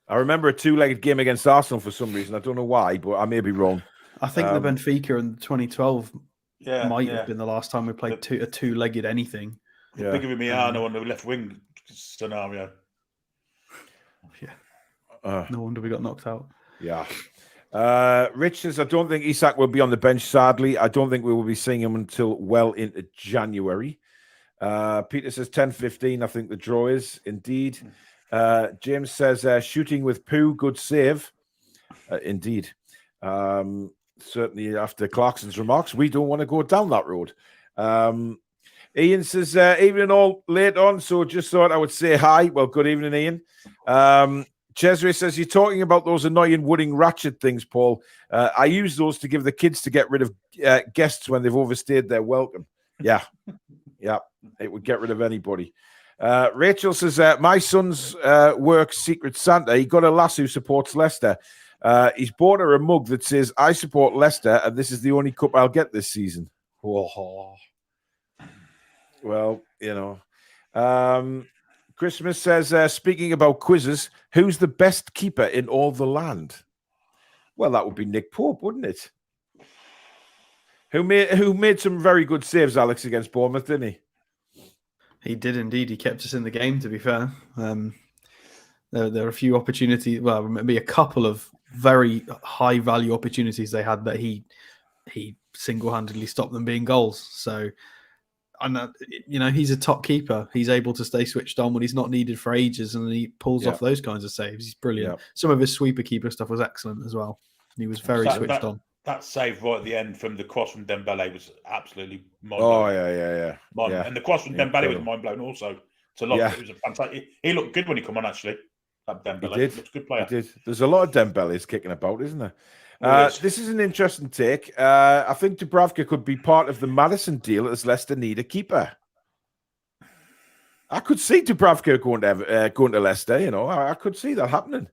I remember a two-legged game against Arsenal for some reason. I don't know why, but I may be wrong. I think the Benfica in 2012 might have been the last time we played a two-legged anything. Yeah. Think of Miano on the left wing scenario. Yeah. No wonder we got knocked out. Yeah. Rich says, I don't think Isak will be on the bench, sadly. I don't think we will be seeing him until well into January. Peter says 10-15. I think the draw is indeed. James says, shooting with Pooh, good save. Indeed. Certainly after Clarkson's remarks, we don't want to go down that road. Ian says, evening all late on, so just thought I would say hi. Well, good evening, Ian. Cesare says, you're talking about those annoying wooden ratchet things, Paul. I use those to give the kids to get rid of guests when they've overstayed their welcome. Yeah. Yeah. It would get rid of anybody. Rachel says, my son's works Secret Santa. He got a lass who supports Leicester. He's bought her a mug that says, I support Leicester, and this is the only cup I'll get this season. Oh. Well, you know. Christmas says, speaking about quizzes, who's the best keeper in all the land? Well, that would be Nick Pope, wouldn't it? Who made some very good saves, Alex, against Bournemouth, didn't he? He did indeed. He kept us in the game, to be fair. There are a few opportunities, well, maybe a couple of very high-value opportunities they had that he single-handedly stopped them being goals. So, and you know, he's a top keeper. He's able to stay switched on when he's not needed for ages, and he pulls off those kinds of saves. He's brilliant. Some of his sweeper keeper stuff was excellent as well. He was very switched on. That save right at the end from the cross from Dembele was absolutely mind blowing. Yeah. And the cross from Dembele was mind blowing also. It was a fantastic. He looked good when he come on, actually. That Dembele. He looks a good player. He did. There's a lot of Dembele's kicking about, isn't there? This is an interesting take. I think Dubravka could be part of the Maddison deal as Leicester need a keeper. I could see Dubravka going to Leicester. You know, I could see that happening.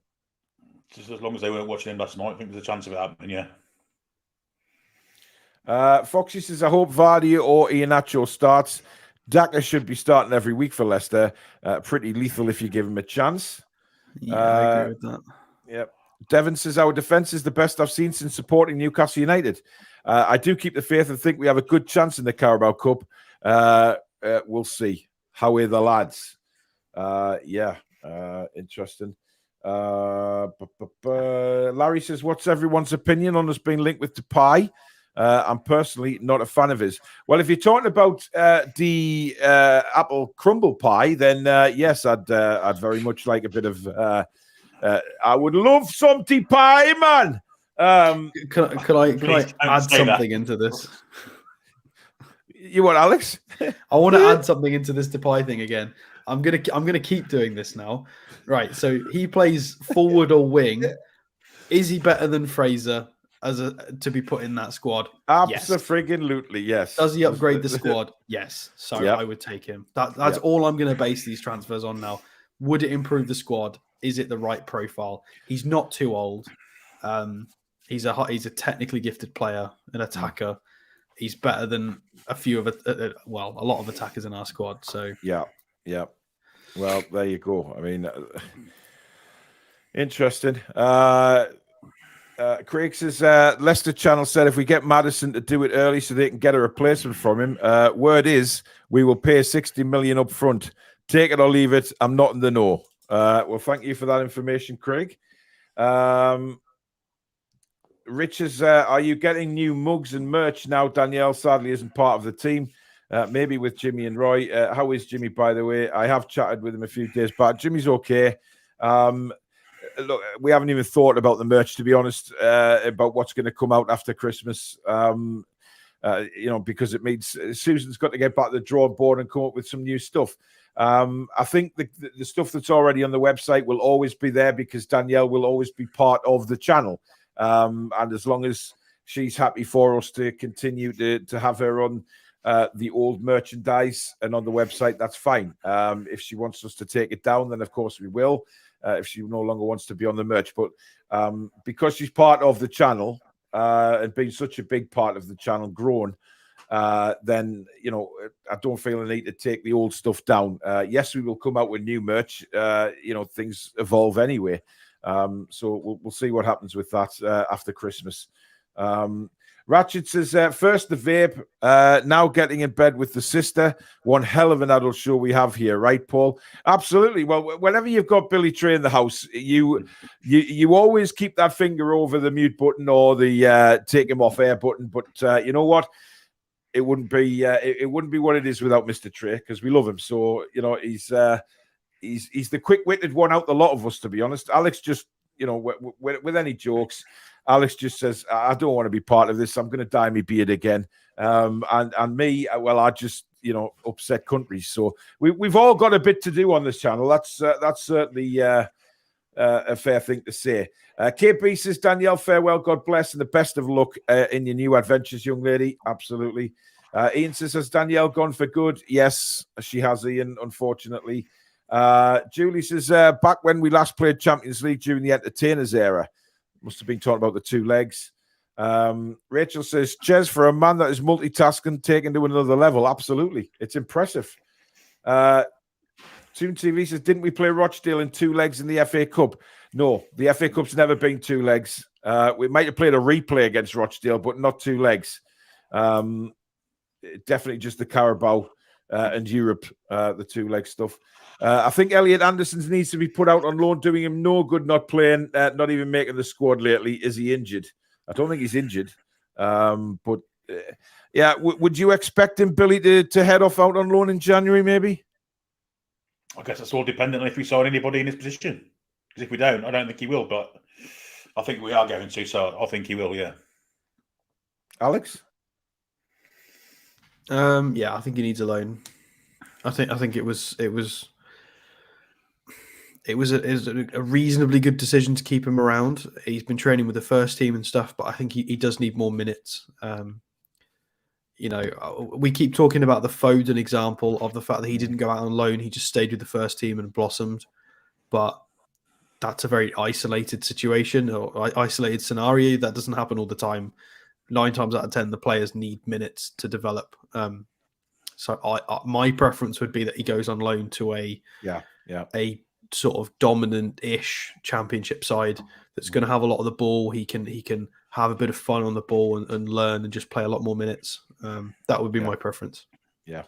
Just as long as they weren't watching him last night, I think there's a chance of it happening. Yeah. Foxy says, I hope Vardy or Iheanacho starts. Daka should be starting every week for Leicester. Pretty lethal if you give him a chance. Yeah, I agree with that. Yep. Devon says, our defence is the best I've seen since supporting Newcastle United. I do keep the faith and think we have a good chance in the Carabao Cup. We'll see. How are the lads? Interesting. Larry says, what's everyone's opinion on us being linked with Depay? I'm personally not a fan of his. Well, if you're talking about the apple crumble pie, then yes, I'd very much like a bit of. I would love some pie, man. Could I add something into this? You want, Alex? I want to add something into this Depay thing again. I'm gonna keep doing this now. Right. So he plays forward or wing. Is he better than Fraser to be put in that squad? Absolutely, yes. Does he upgrade the squad? Yes. So I would take him. That's all I'm going to base these transfers on now. Would it improve the squad? Is it the right profile? He's not too old. He's a technically gifted player, an attacker. He's better than a few of a lot of attackers in our squad. So yeah. Well, there you go. I mean, interesting. Craig says, Leicester Channel said if we get Maddison to do it early so they can get a replacement from him, word is we will pay 60 million up front. Take it or leave it. I'm not in the know. Well, thank you for that information, Craig. Rich is, are you getting new mugs and merch now? Danielle sadly isn't part of the team. Maybe with Jimmy and Roy. How is Jimmy, by the way? I have chatted with him a few days back. Jimmy's okay. Look, we haven't even thought about the merch, to be honest, about what's going to come out after Christmas. Because it means Susan's got to get back to the drawing board and come up with some new stuff. I think the stuff that's already on the website will always be there because Danielle will always be part of the channel. And as long as she's happy for us to continue to have her on the old merchandise and on the website, that's fine. If she wants us to take it down, then of course we will. If she no longer wants to be on the merch, but because she's part of the channel and being such a big part of the channel, grown, then I don't feel the need to take the old stuff down. Yes, we will come out with new merch. Things evolve anyway, so we'll see what happens with that after Christmas. Ratchet says, first the vape, now getting in bed with the sister. One hell of an adult show we have here, right, Paul? Absolutely. Well, whenever you've got Billy Trey in the house, you always keep that finger over the mute button or the take him off air button. But you know what? It wouldn't be what it is without Mr. Trey, because we love him. So he's the quick-witted one out the lot of us, to be honest. Alex just with any jokes, Alex just says, I don't want to be part of this. I'm going to dye my beard again. And me, well, I just, upset countries. So we've all got a bit to do on this channel. That's certainly a fair thing to say. KB says, Danielle, farewell, God bless, and the best of luck in your new adventures, young lady. Absolutely. Ian says, has Danielle gone for good? Yes, she has, Ian, unfortunately. Julie says, back when we last played Champions League during the Entertainers era, must have been talking about the two legs. Rachel says, Ches, for a man that is multitasking, taken to another level. Absolutely. It's impressive. Toon TV says, didn't we play Rochdale in two legs in the FA Cup? No, the FA Cup's never been two legs. We might have played a replay against Rochdale, but not two legs. Definitely just the Carabao and Europe, the two leg stuff. I think Elliot Anderson needs to be put out on loan, doing him no good not playing, not even making the squad lately. Is he injured? I don't think he's injured. But would you expect him, Billy, to head off out on loan in January, maybe? I guess it's all dependent on if we sign anybody in his position. Because if we don't, I don't think he will. But I think we are going to, so I think he will, yeah. Alex? I think he needs a loan. I think it was a reasonably good decision to keep him around. He's been training with the first team and stuff, but I think he does need more minutes. We keep talking about the Foden example of the fact that he didn't go out on loan. He just stayed with the first team and blossomed. But that's a very isolated situation or isolated scenario. That doesn't happen all the time. 9 times out of 10, the players need minutes to develop. So my preference would be that he goes on loan to a sort of dominant-ish championship side that's going to have a lot of the ball. He can have a bit of fun on the ball and learn and just play a lot more minutes. That would be my preference. Yeah.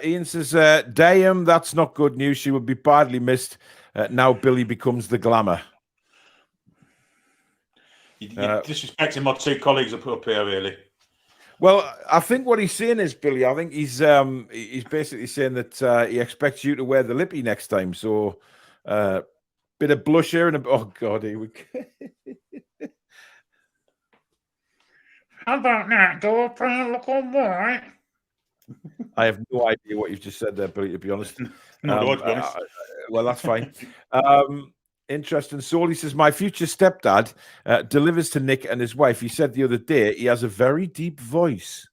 Ian says, damn, that's not good news. She would be badly missed. Now Billy becomes the glamour. You're disrespecting my two colleagues up here, really. Well, I think what he's saying is, Billy, I think he's basically saying that he expects you to wear the lippy next time. So, bit of blush here and oh god, here we go. How about that? Go up and look all right. I have no idea what you've just said there, Billy, to be honest. No, to be honest. Well, that's fine. Interesting. Soli says, my future stepdad delivers to Nick and his wife. He said the other day he has a very deep voice.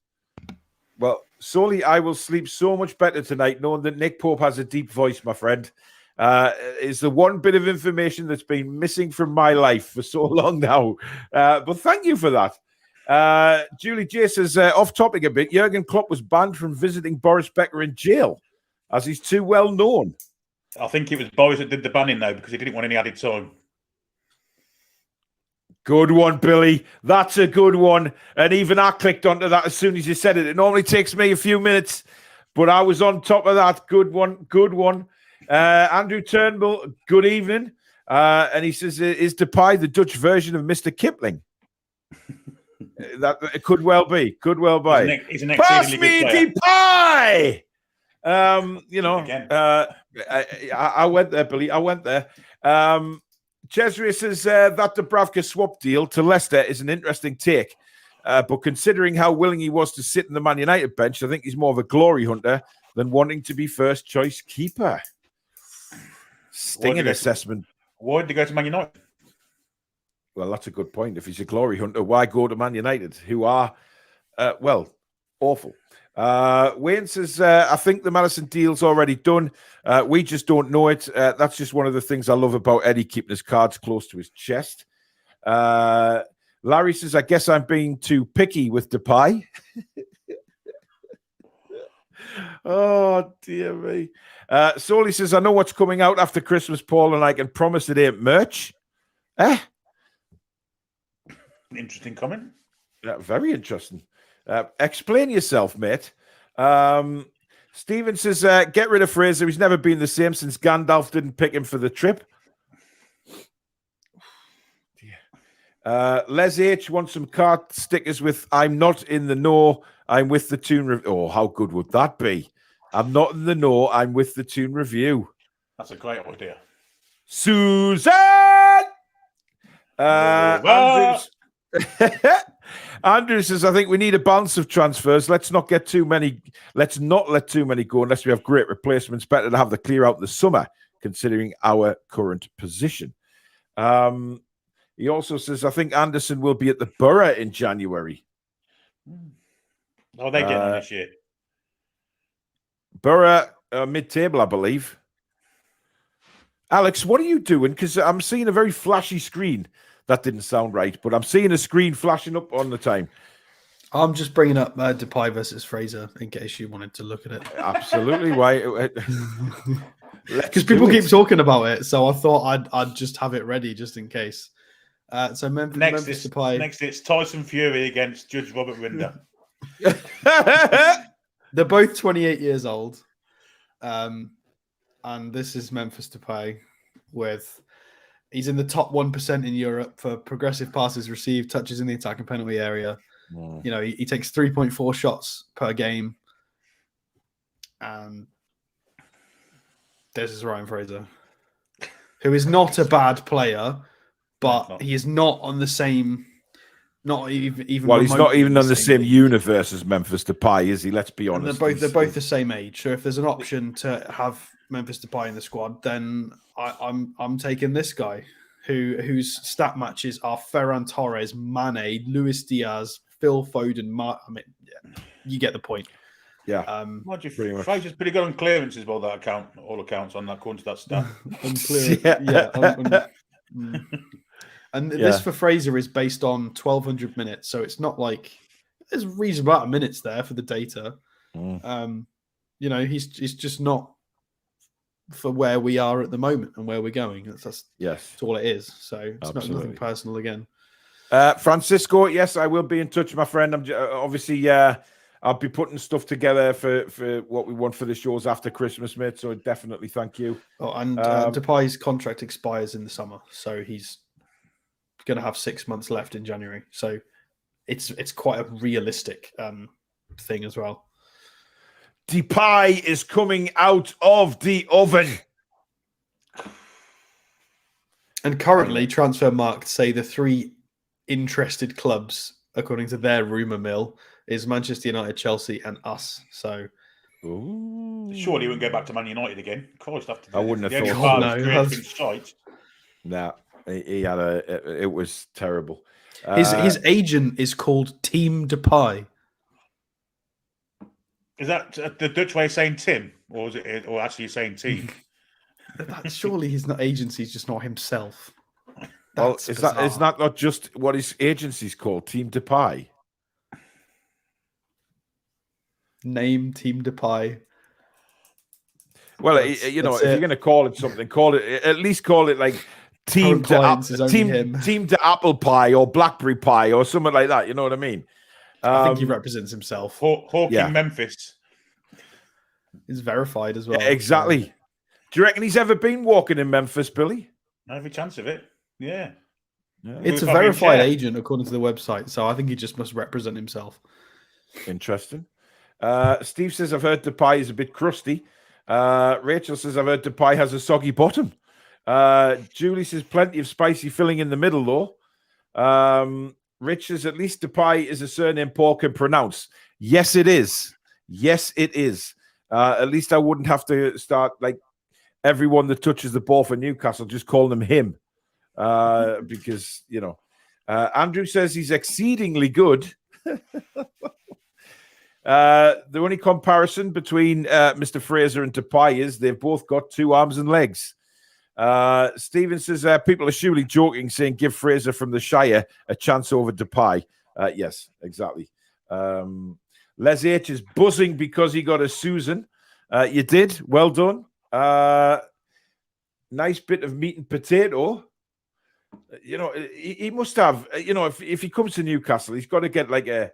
Well, Soli, I will sleep so much better tonight knowing that Nick Pope has a deep voice, my friend. It's the one bit of information that's been missing from my life for so long now. But thank you for that. Julie J says, off topic a bit, Jurgen Klopp was banned from visiting Boris Becker in jail as he's too well known. I think it was Boris that did the banning, though, because he didn't want any added time. Good one, Billy. That's a good one. And even I clicked onto that as soon as you said it. It normally takes me a few minutes, but I was on top of that. Good one. Good one. Andrew Turnbull, good evening. And he says, is Depay the Dutch version of Mr. Kipling? That it could well be. Could well be. He's an Pass exceedingly me good player. Depay! I went there, Billy. I went there. Cesare says that Dubravka swap deal to Leicester is an interesting take. But considering how willing he was to sit in the Man United bench, I think he's more of a glory hunter than wanting to be first choice keeper. Stinging assessment. Why did he go to Man United? Well, that's a good point. If he's a glory hunter, why go to Man United, who are, awful? Wayne says, I think the Madison deal's already done. We just don't know it. That's just one of the things I love about Eddie, keeping his cards close to his chest. Larry says, I guess I'm being too picky with Depay. Oh, dear me. Soli says, I know what's coming out after Christmas, Paul, and I can promise it ain't merch. Interesting comment. Yeah, very interesting. Explain yourself, mate. Steven says, get rid of Fraser. He's never been the same since Gandalf didn't pick him for the trip. Les H wants some card stickers with I'm not in the know, I'm with the Toon review. Oh, how good would that be? I'm not in the know, I'm with the Toon review. That's a great idea. Susan! Andrews. Andrew says, I think we need a balance of transfers. Let's not let too many go unless we have great replacements. Better to have the clear out in the summer, considering our current position. He also says, I think Anderson will be at the Borough in January. Oh, they getting on this year. Borough mid-table, I believe. Alex, what are you doing? Because I'm seeing a very flashy screen. That didn't sound right, but I'm seeing a screen flashing up on the time. I'm just bringing up Depay versus Fraser in case you wanted to look at it. Absolutely. Why? Because people keep talking about it, so I thought I'd just have it ready just in case. So Memphis Depay. Next, it's Tyson Fury against Judge Robert Rinder. They're both 28 years old, and this is Memphis Depay with. He's in the top 1% in Europe for progressive passes received, touches in the attacking penalty area. Mm. You know, he takes 3.4 shots per game. And this is Ryan Fraser, who is not a bad player, but he is not on the same, not even. Well, he's not even on the same universe as Memphis Depay, is he? Let's be honest. And they're both the same age. So if there's an option to have Memphis Depay in the squad, then I'm taking this guy, whose stat matches are Ferran Torres, Mane, Luis Diaz, Phil Foden. You get the point. Yeah. Fraser's pretty good on clearances, by that account. All accounts on that, according to that stat. And this for Fraser is based on 1,200 minutes, so it's not like there's a reasonable amount of minutes there for the data. Mm. You know, he's just not for where we are at the moment and where we're going. That's all it is. So it's nothing personal again. Francisco, yes, I will be in touch, my friend. I'm obviously I'll be putting stuff together for what we want for the shows after Christmas, mate. So definitely thank you. Oh, and Depay's contract expires in the summer, so he's going to have 6 months left in January. So it's quite a realistic thing as well. Depay is coming out of the oven. And currently, Transfermarkt say the 3 interested clubs, according to their rumour mill, is Manchester United, Chelsea, and us. So, surely he wouldn't go back to Man United again. Christ, after I wouldn't have thought. No, he had it was terrible. His agent is called Team Depay. Is that the Dutch way of saying Tim, or is it, or actually saying team? Surely he's not agency; he's just not himself. Well, is that not just what his agency's called? Team Depay. Name Team Depay. Well, you know, if you're going to call it something, at least call it like Team to Apple Pie or Blackberry Pie or something like that. You know what I mean? I think he represents himself. Hawking Memphis. He's verified as well. Yeah, exactly. So. Do you reckon he's ever been walking in Memphis, Billy? Every chance of it. Yeah. It's a verified agent according to the website, so I think he just must represent himself. Interesting. Steve says, I've heard Depay is a bit crusty. Rachel says, I've heard Depay has a soggy bottom. Julie says, plenty of spicy filling in the middle, though. Rich says, at least Depay is a surname Paul can pronounce. Yes, it is. Yes, it is. At least I wouldn't have to start like everyone that touches the ball for Newcastle just calling him him. Because, you know, Andrew says he's exceedingly good. The only comparison between Mr. Fraser and Depay is they've both got 2 arms and legs. Stephen says people are surely joking, saying give Fraser from the Shire a chance over Depay. Yes, exactly. Les H is buzzing because he got a Susan. You did. Well done. Nice bit of meat and potato. He must have, if he comes to Newcastle, he's got to get like a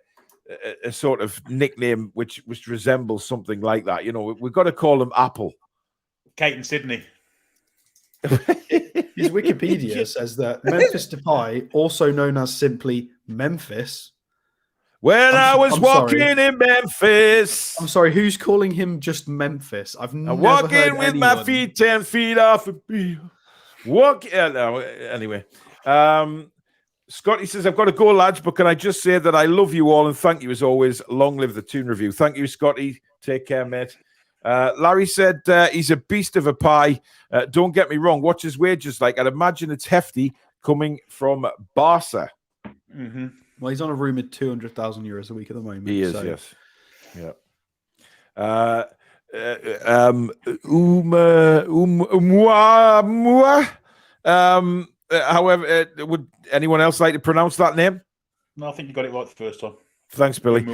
sort of nickname which resembles something like that. We've got to call him Apple. Kate and Sydney. His Wikipedia says that Memphis Depay, also known as simply Memphis. When I was I'm walking sorry. in Memphis. I'm sorry, who's calling him just Memphis? I'm never walking heard with anyone. my feet 10 feet off a beat. Anyway. Scotty says, I've got to go, lads, but can I just say that I love you all and thank you as always. Long live the Toon Review. Thank you, Scotty. Take care, mate. Larry said he's a beast of a pie. Don't get me wrong. What's his wages like? I'd imagine it's hefty coming from Barca. Mm-hmm. Well, he's on a rumoured €200,000 a week at the moment. He is, so. yes. Yeah. However, would anyone else like to pronounce that name? No, I think you got it right the first time. Thanks, Billy.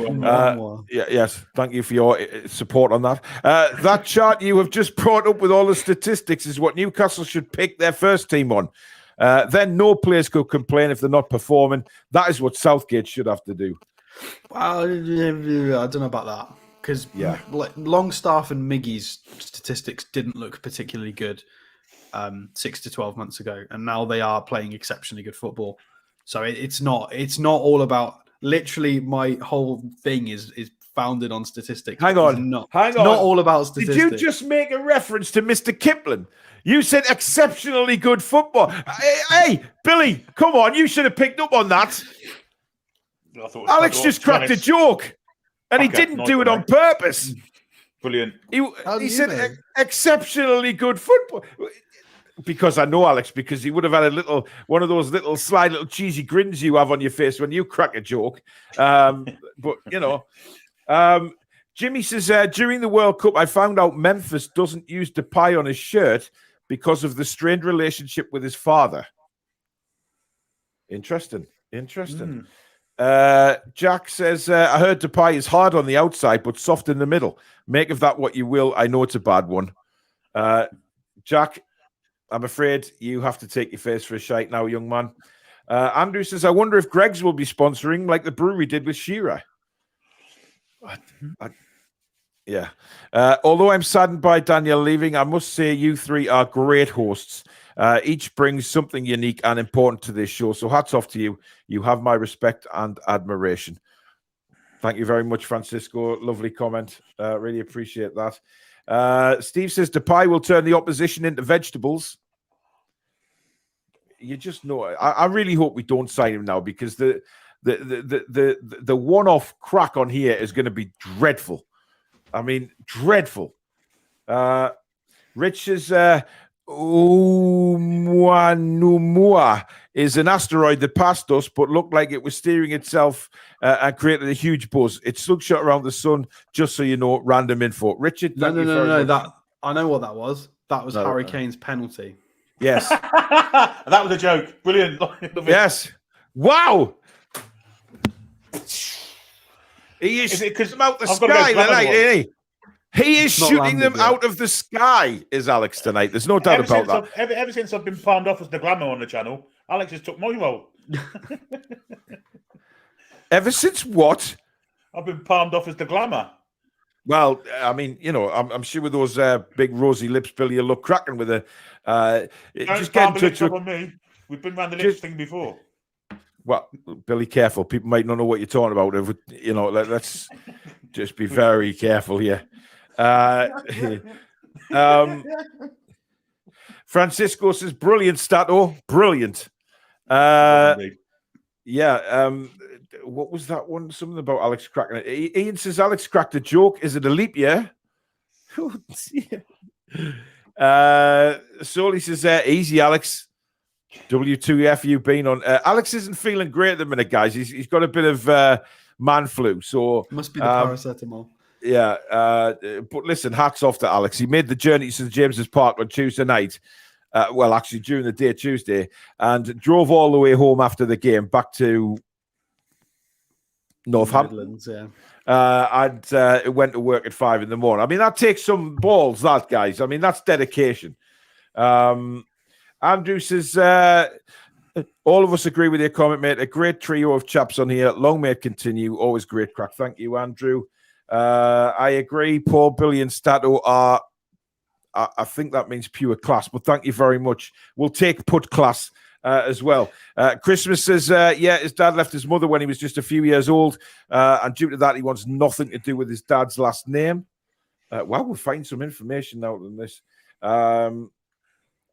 Yes, thank you for your support on that. That chart you have just brought up with all the statistics is what Newcastle should pick their first team on. Then no players could complain if they're not performing. That is what Southgate should have to do. Well, I don't know about that because Longstaff and Miggy's statistics didn't look particularly good 6 to 12 months ago, and now they are playing exceptionally good football. So it's not all about. Literally, my whole thing is founded on statistics. Hang on. Not all about statistics. Did you just make a reference to Mr. Kipling? You said exceptionally good football. Hey, Billy, come on. You should have picked up on that. Alex just cracked a joke, and he didn't do it on purpose. Brilliant. He said exceptionally good football. Because I know Alex, because he would have had one of those little sly little cheesy grins you have on your face when you crack a joke. But Jimmy says during the World Cup, I found out Memphis doesn't use Depay on his shirt because of the strained relationship with his father. Interesting. Jack says I heard Depay is hard on the outside but soft in the middle. Make of that what you will. I know it's a bad one. Jack, I'm afraid you have to take your face for a shite now, young man. Andrew says, I wonder if Greggs will be sponsoring like the brewery did with Shearer. Yeah. Although I'm saddened by Daniel leaving, I must say you three are great hosts. Each brings something unique and important to this show. So hats off to you. You have my respect and admiration. Thank you very much, Francisco. Lovely comment. Really appreciate that. Steve says Depay will turn the opposition into vegetables. You just know. I really hope we don't sign him now because the one-off crack on here is going to be dreadful. I mean, dreadful. Rich says Oumuamua is an asteroid that passed us but looked like it was steering itself and created a huge buzz. It slugshot around the sun, just so you know, random info. Richard, no. That I know what that was. That was Harry Kane's penalty. Yes. That was a joke. Brilliant. Yes. Wow. He is shooting them out the sky tonight, isn't he? He is shooting them out of the sky, is Alex tonight. There's no doubt about that. Ever since I've been palmed off as the glamour on the channel, Alex has took my role. Ever since what? I've been palmed off as the glamour. Well, I mean, I'm sure with those big rosy lips, Billy, you look cracking with a. Just get in touch with me. We've been around the lips thing before. Well, Billy, careful. People might not know what you're talking about. Let's just be very careful here. Francisco says, brilliant, Stato. Brilliant. What was that one? Something about Alex cracking it. Ian says, Alex cracked a joke. Is it a leap year? Soli says, easy, Alex. W2F you been on. Alex isn't feeling great at the minute, guys. He's got a bit of man flu. So Must be the paracetamol. yeah, but listen, hats off to Alex. He made the journey to St James's Park on Tuesday night. Well, actually, during the day, Tuesday, and drove all the way home after the game back to Northampton. Midlands, yeah. And went to work at 5 a.m. I mean, that takes some balls, that, guys. I mean, that's dedication. Andrew says, all of us agree with your comment, mate. A great trio of chaps on here. Long may it continue. Always great crack. Thank you, Andrew. I agree. Paul, Billy, and Stato are, I think that means pure class, but thank you very much. We'll take put class as well. Christmas says, yeah, his dad left his mother when he was just a few years old, and due to that, he wants nothing to do with his dad's last name. Well, we'll find some information out on this.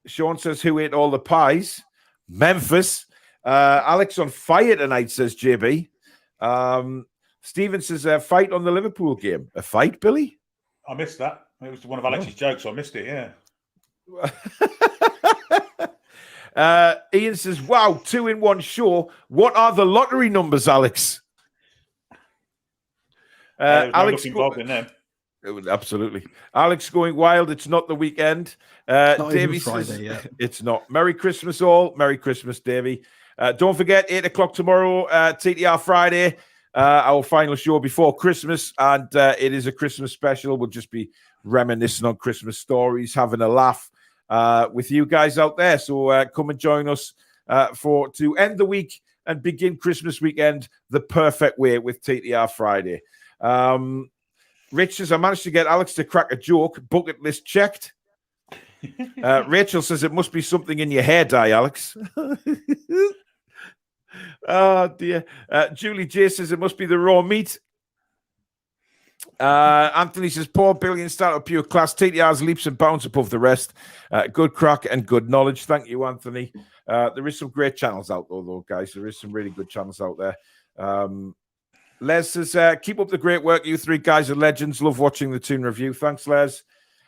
Sean says, who ate all the pies? Memphis. Alex on fire tonight, says JB. Stephen says, fight on the Liverpool game. A fight, Billy? I missed that. It was one of Alex's jokes. So I missed it, yeah. Ian says, wow, 2-in-1 show. What are the lottery numbers, Alex? Alex involved in them. Absolutely. Alex going wild. It's not the weekend. Davey says, Friday yet. It's not. Merry Christmas, all. Merry Christmas, Davey. Don't forget, 8 o'clock tomorrow, TTR Friday, our final show before Christmas. And it is a Christmas special. We'll just be reminiscing on Christmas stories, having a laugh with you guys out there. So come and join us to end the week and begin Christmas weekend the perfect way with TTR Friday. Rich says, I managed to get Alex to crack a joke. Bucket list checked. Rachel says, it must be something in your hair dye, Alex. Oh, dear. Julie J says, it must be the raw meat. Anthony says, poor billion start of pure class. TTR's leaps and bounds above the rest. Good crack and good knowledge. Thank you, Anthony. There is some great channels out there, though, guys. There is some really good channels out there. Les says, keep up the great work. You three guys are legends. Love watching the Toon Review. Thanks, Les.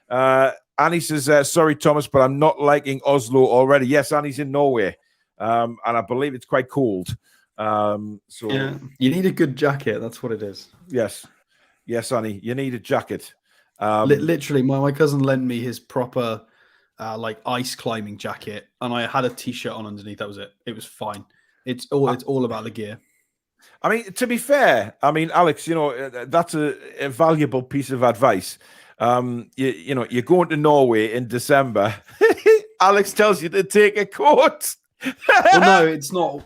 Annie says, sorry, Thomas, but I'm not liking Oslo already. Yes, Annie's in Norway. And I believe it's quite cold. So yeah, you need a good jacket. That's what it is. Yes. Yes, Annie, you need a jacket. Literally, my cousin lent me his proper like ice climbing jacket, and I had a t-shirt on underneath. That was it. It was fine. It's all about the gear. I mean, to be fair, I mean, Alex, you know, that's a valuable piece of advice. You know, you're going to Norway in December. Alex tells you to take a coat. Well, no, it's not.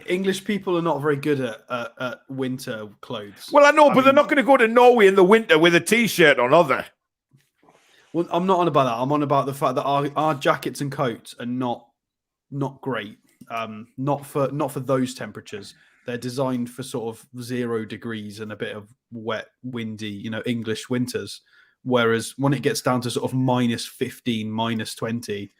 English people are not very good at winter clothes. Well, I know, but they're not going to go to Norway in the winter with a t-shirt on, are they? Well, I'm not on about that. I'm on about the fact that our jackets and coats are not great. Not for those temperatures. They're designed for sort of 0 degrees and a bit of wet, windy, you know, English winters. Whereas when it gets down to sort of -15, -20,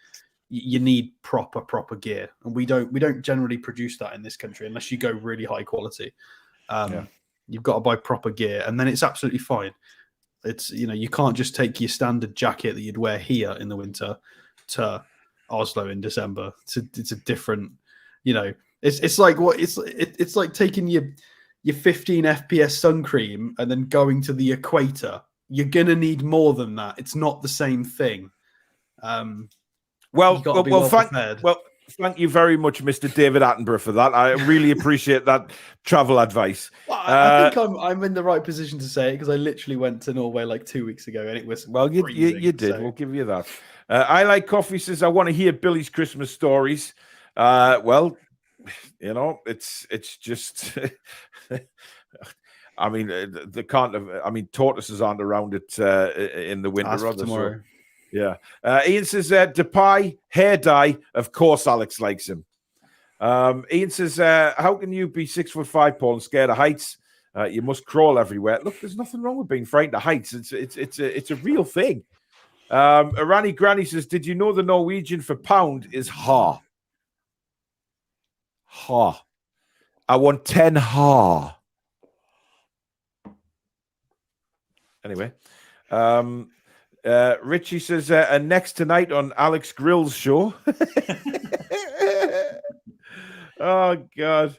you need proper gear, and we don't generally produce that in this country unless you go really high quality. You've got to buy proper gear, and then it's absolutely fine. It's, you know, you can't just take your standard jacket that you'd wear here in the winter to Oslo in December. It's a different, you know. It's like what it's like taking your 15 FPS sun cream and then going to the equator. You're gonna need more than that. It's not the same thing. Thank you very much, Mr. David Attenborough, for that. I really appreciate that travel advice. Well, I think I'm in the right position to say it because I literally went to Norway like 2 weeks ago and it was you did. So. We'll give you that. I Like Coffee says, I want to hear Billy's Christmas stories. Well, you know, it's just. I mean, they can't have. I mean, tortoises aren't around it in the winter. Rather, tomorrow. So, yeah. Ian says, Depay, hair dye. Of course, Alex likes him. Ian says, how can you be 6'5", Paul, and scared of heights? You must crawl everywhere. Look, there's nothing wrong with being frightened of heights. It's a real thing. Irani Granny says, did you know the Norwegian for pound is ha? Ha. I want 10 ha. Anyway, Richie says, next tonight on Alex Grill's show. Oh, God.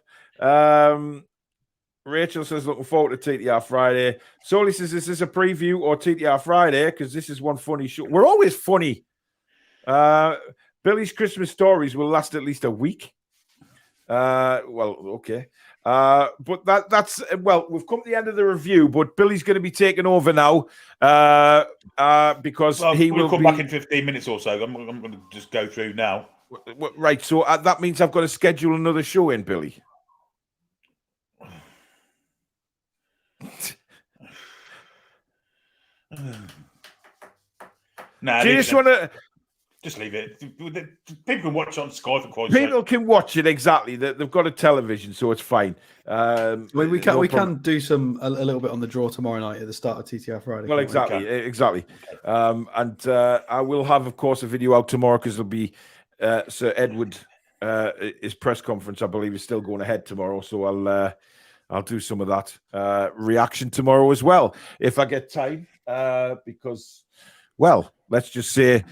Rachel says, looking forward to TTR Friday. Soli says, is this a preview or TTR Friday? Because this is one funny show. We're always funny. Billy's Christmas stories will last at least a week. Well, okay. But that's we've come to the end of the review, but Billy's going to be taking over now because he will come back in 15 minutes or so. I'm going to just go through now. Right, so that means I've got to schedule another show in, Billy. Nah, Do you just want to? Just leave it. People can watch it on Sky for quite. People can watch it exactly. They've got a television, so it's fine. We can do a little bit on the draw tomorrow night at the start of TTR Friday. Well, exactly. And I will have, of course, a video out tomorrow because there'll be Sir Edward. His press conference, I believe, is still going ahead tomorrow. So I'll do some of that reaction tomorrow as well if I get time. Because, well, let's just say.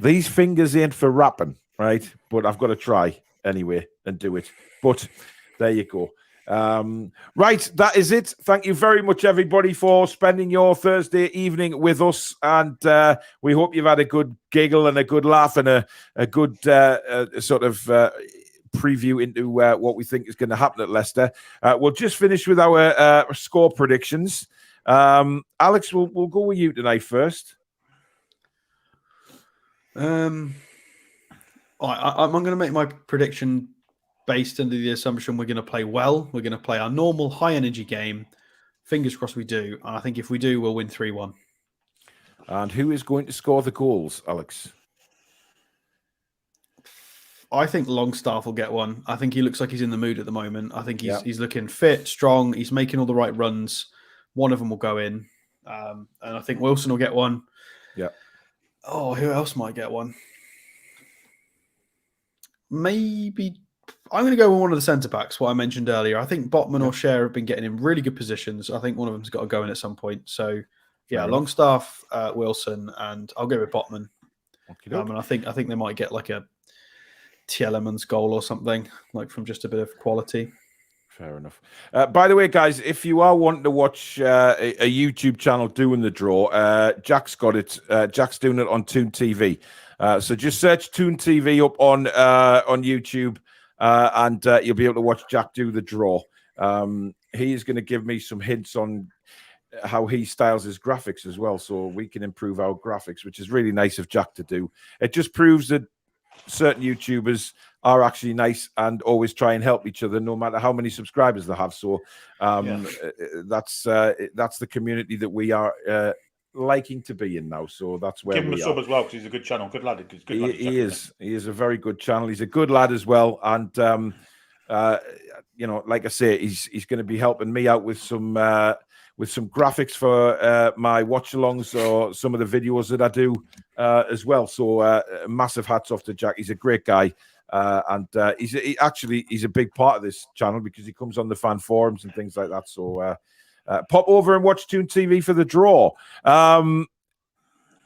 These fingers ain't for rapping, right? But I've got to try anyway and do it. But there you go. Right, that is it. Thank you very much, everybody, for spending your Thursday evening with us. And we hope you've had a good giggle and a good laugh and a good sort of preview into what we think is going to happen at Leicester. We'll just finish with our score predictions. Alex, we'll go with you tonight first. I'm going to make my prediction based under the assumption we're going to play well. We're going to play our normal high energy game. Fingers crossed we do. And I think if we do, we'll win 3-1. And who is going to score the goals, Alex? I think Longstaff will get one. I think he looks like he's in the mood at the moment. I think he's looking fit, strong. He's making all the right runs. One of them will go in. And I think Wilson will get one. Yeah. Oh, who else might get one? Maybe I'm going to go with one of the centre backs. What I mentioned earlier. I think Botman or Cher have been getting in really good positions. I think one of them's got to go in at some point. So, yeah, Longstaff, Wilson, and I'll go with Botman. And I think they might get like a Tielemans goal or something, like from just a bit of quality. Fair enough. By the way, guys, if you are wanting to watch a YouTube channel doing the draw, Jack's got it. Jack's doing it on Toon TV. So just search Toon TV up on YouTube, and you'll be able to watch Jack do the draw. He is going to give me some hints on how he styles his graphics as well, so we can improve our graphics, which is really nice of Jack to do. It just proves that certain YouTubers are actually nice and always try and help each other, no matter how many subscribers they have. So that's the community that we are liking to be in now. So that's where give him we a sub as well, because he's a good channel, good lad. He is a very good channel. He's a good lad as well, and like I say, he's going to be helping me out with some graphics for my watch-alongs or some of the videos that I do as well. So massive hats off to Jack. He's a great guy. And he's a big part of this channel because he comes on the fan forums and things like that. So pop over and watch Toon TV for the draw.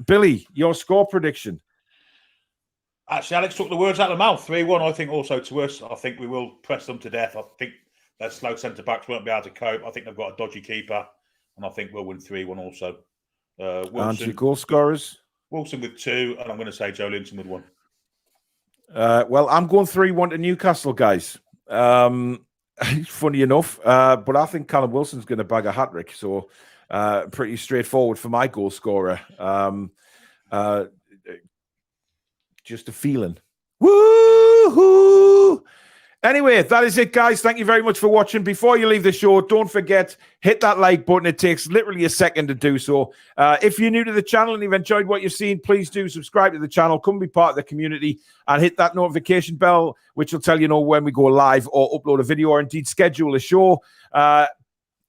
Billy, your score prediction? Actually, Alex took the words out of the mouth. 3-1, I think, also to us. I think we will press them to death. I think their slow centre-backs won't be able to cope. I think they've got a dodgy keeper. And I think we'll win 3-1 also. Wilson, and your goal scorers? Wilson with 2, and I'm going to say Joe Linton with 1. Well, I'm going 3-1 to Newcastle, guys. Funny enough, but I think Callum Wilson's going to bag a hat-trick, so pretty straightforward for my goal scorer. Just a feeling. Woo-hoo! Anyway, that is it, guys. Thank you very much for watching. Before you leave the show, don't forget, hit that like button. It takes literally a second to do so. If you're new to the channel and you've enjoyed what you've seen, please do subscribe to the channel. Come be part of the community and hit that notification bell, which will tell you when we go live or upload a video or indeed schedule a show.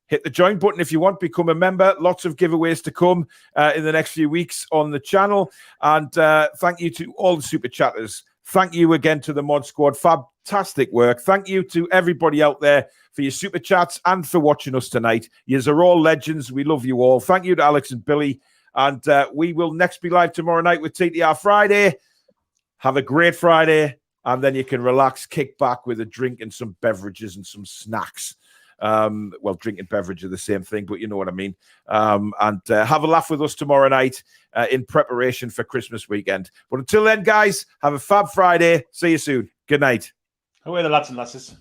Hit the join button if you want. Become a member. Lots of giveaways to come in the next few weeks on the channel. And thank you to all the super chatters. Thank you again to the Mod Squad. Fantastic work. Thank you to everybody out there for your super chats and for watching us tonight. You are all legends. We love you all. Thank you to Alex and Billy. And we will next be live tomorrow night with TTR Friday. Have a great Friday. And then you can relax, kick back with a drink and some beverages and some snacks. Well, drink and beverage are the same thing, but you know what I mean. And have a laugh with us tomorrow night in preparation for Christmas weekend. But until then, guys, have a fab Friday. See you soon. Good night. Away the lads and lasses.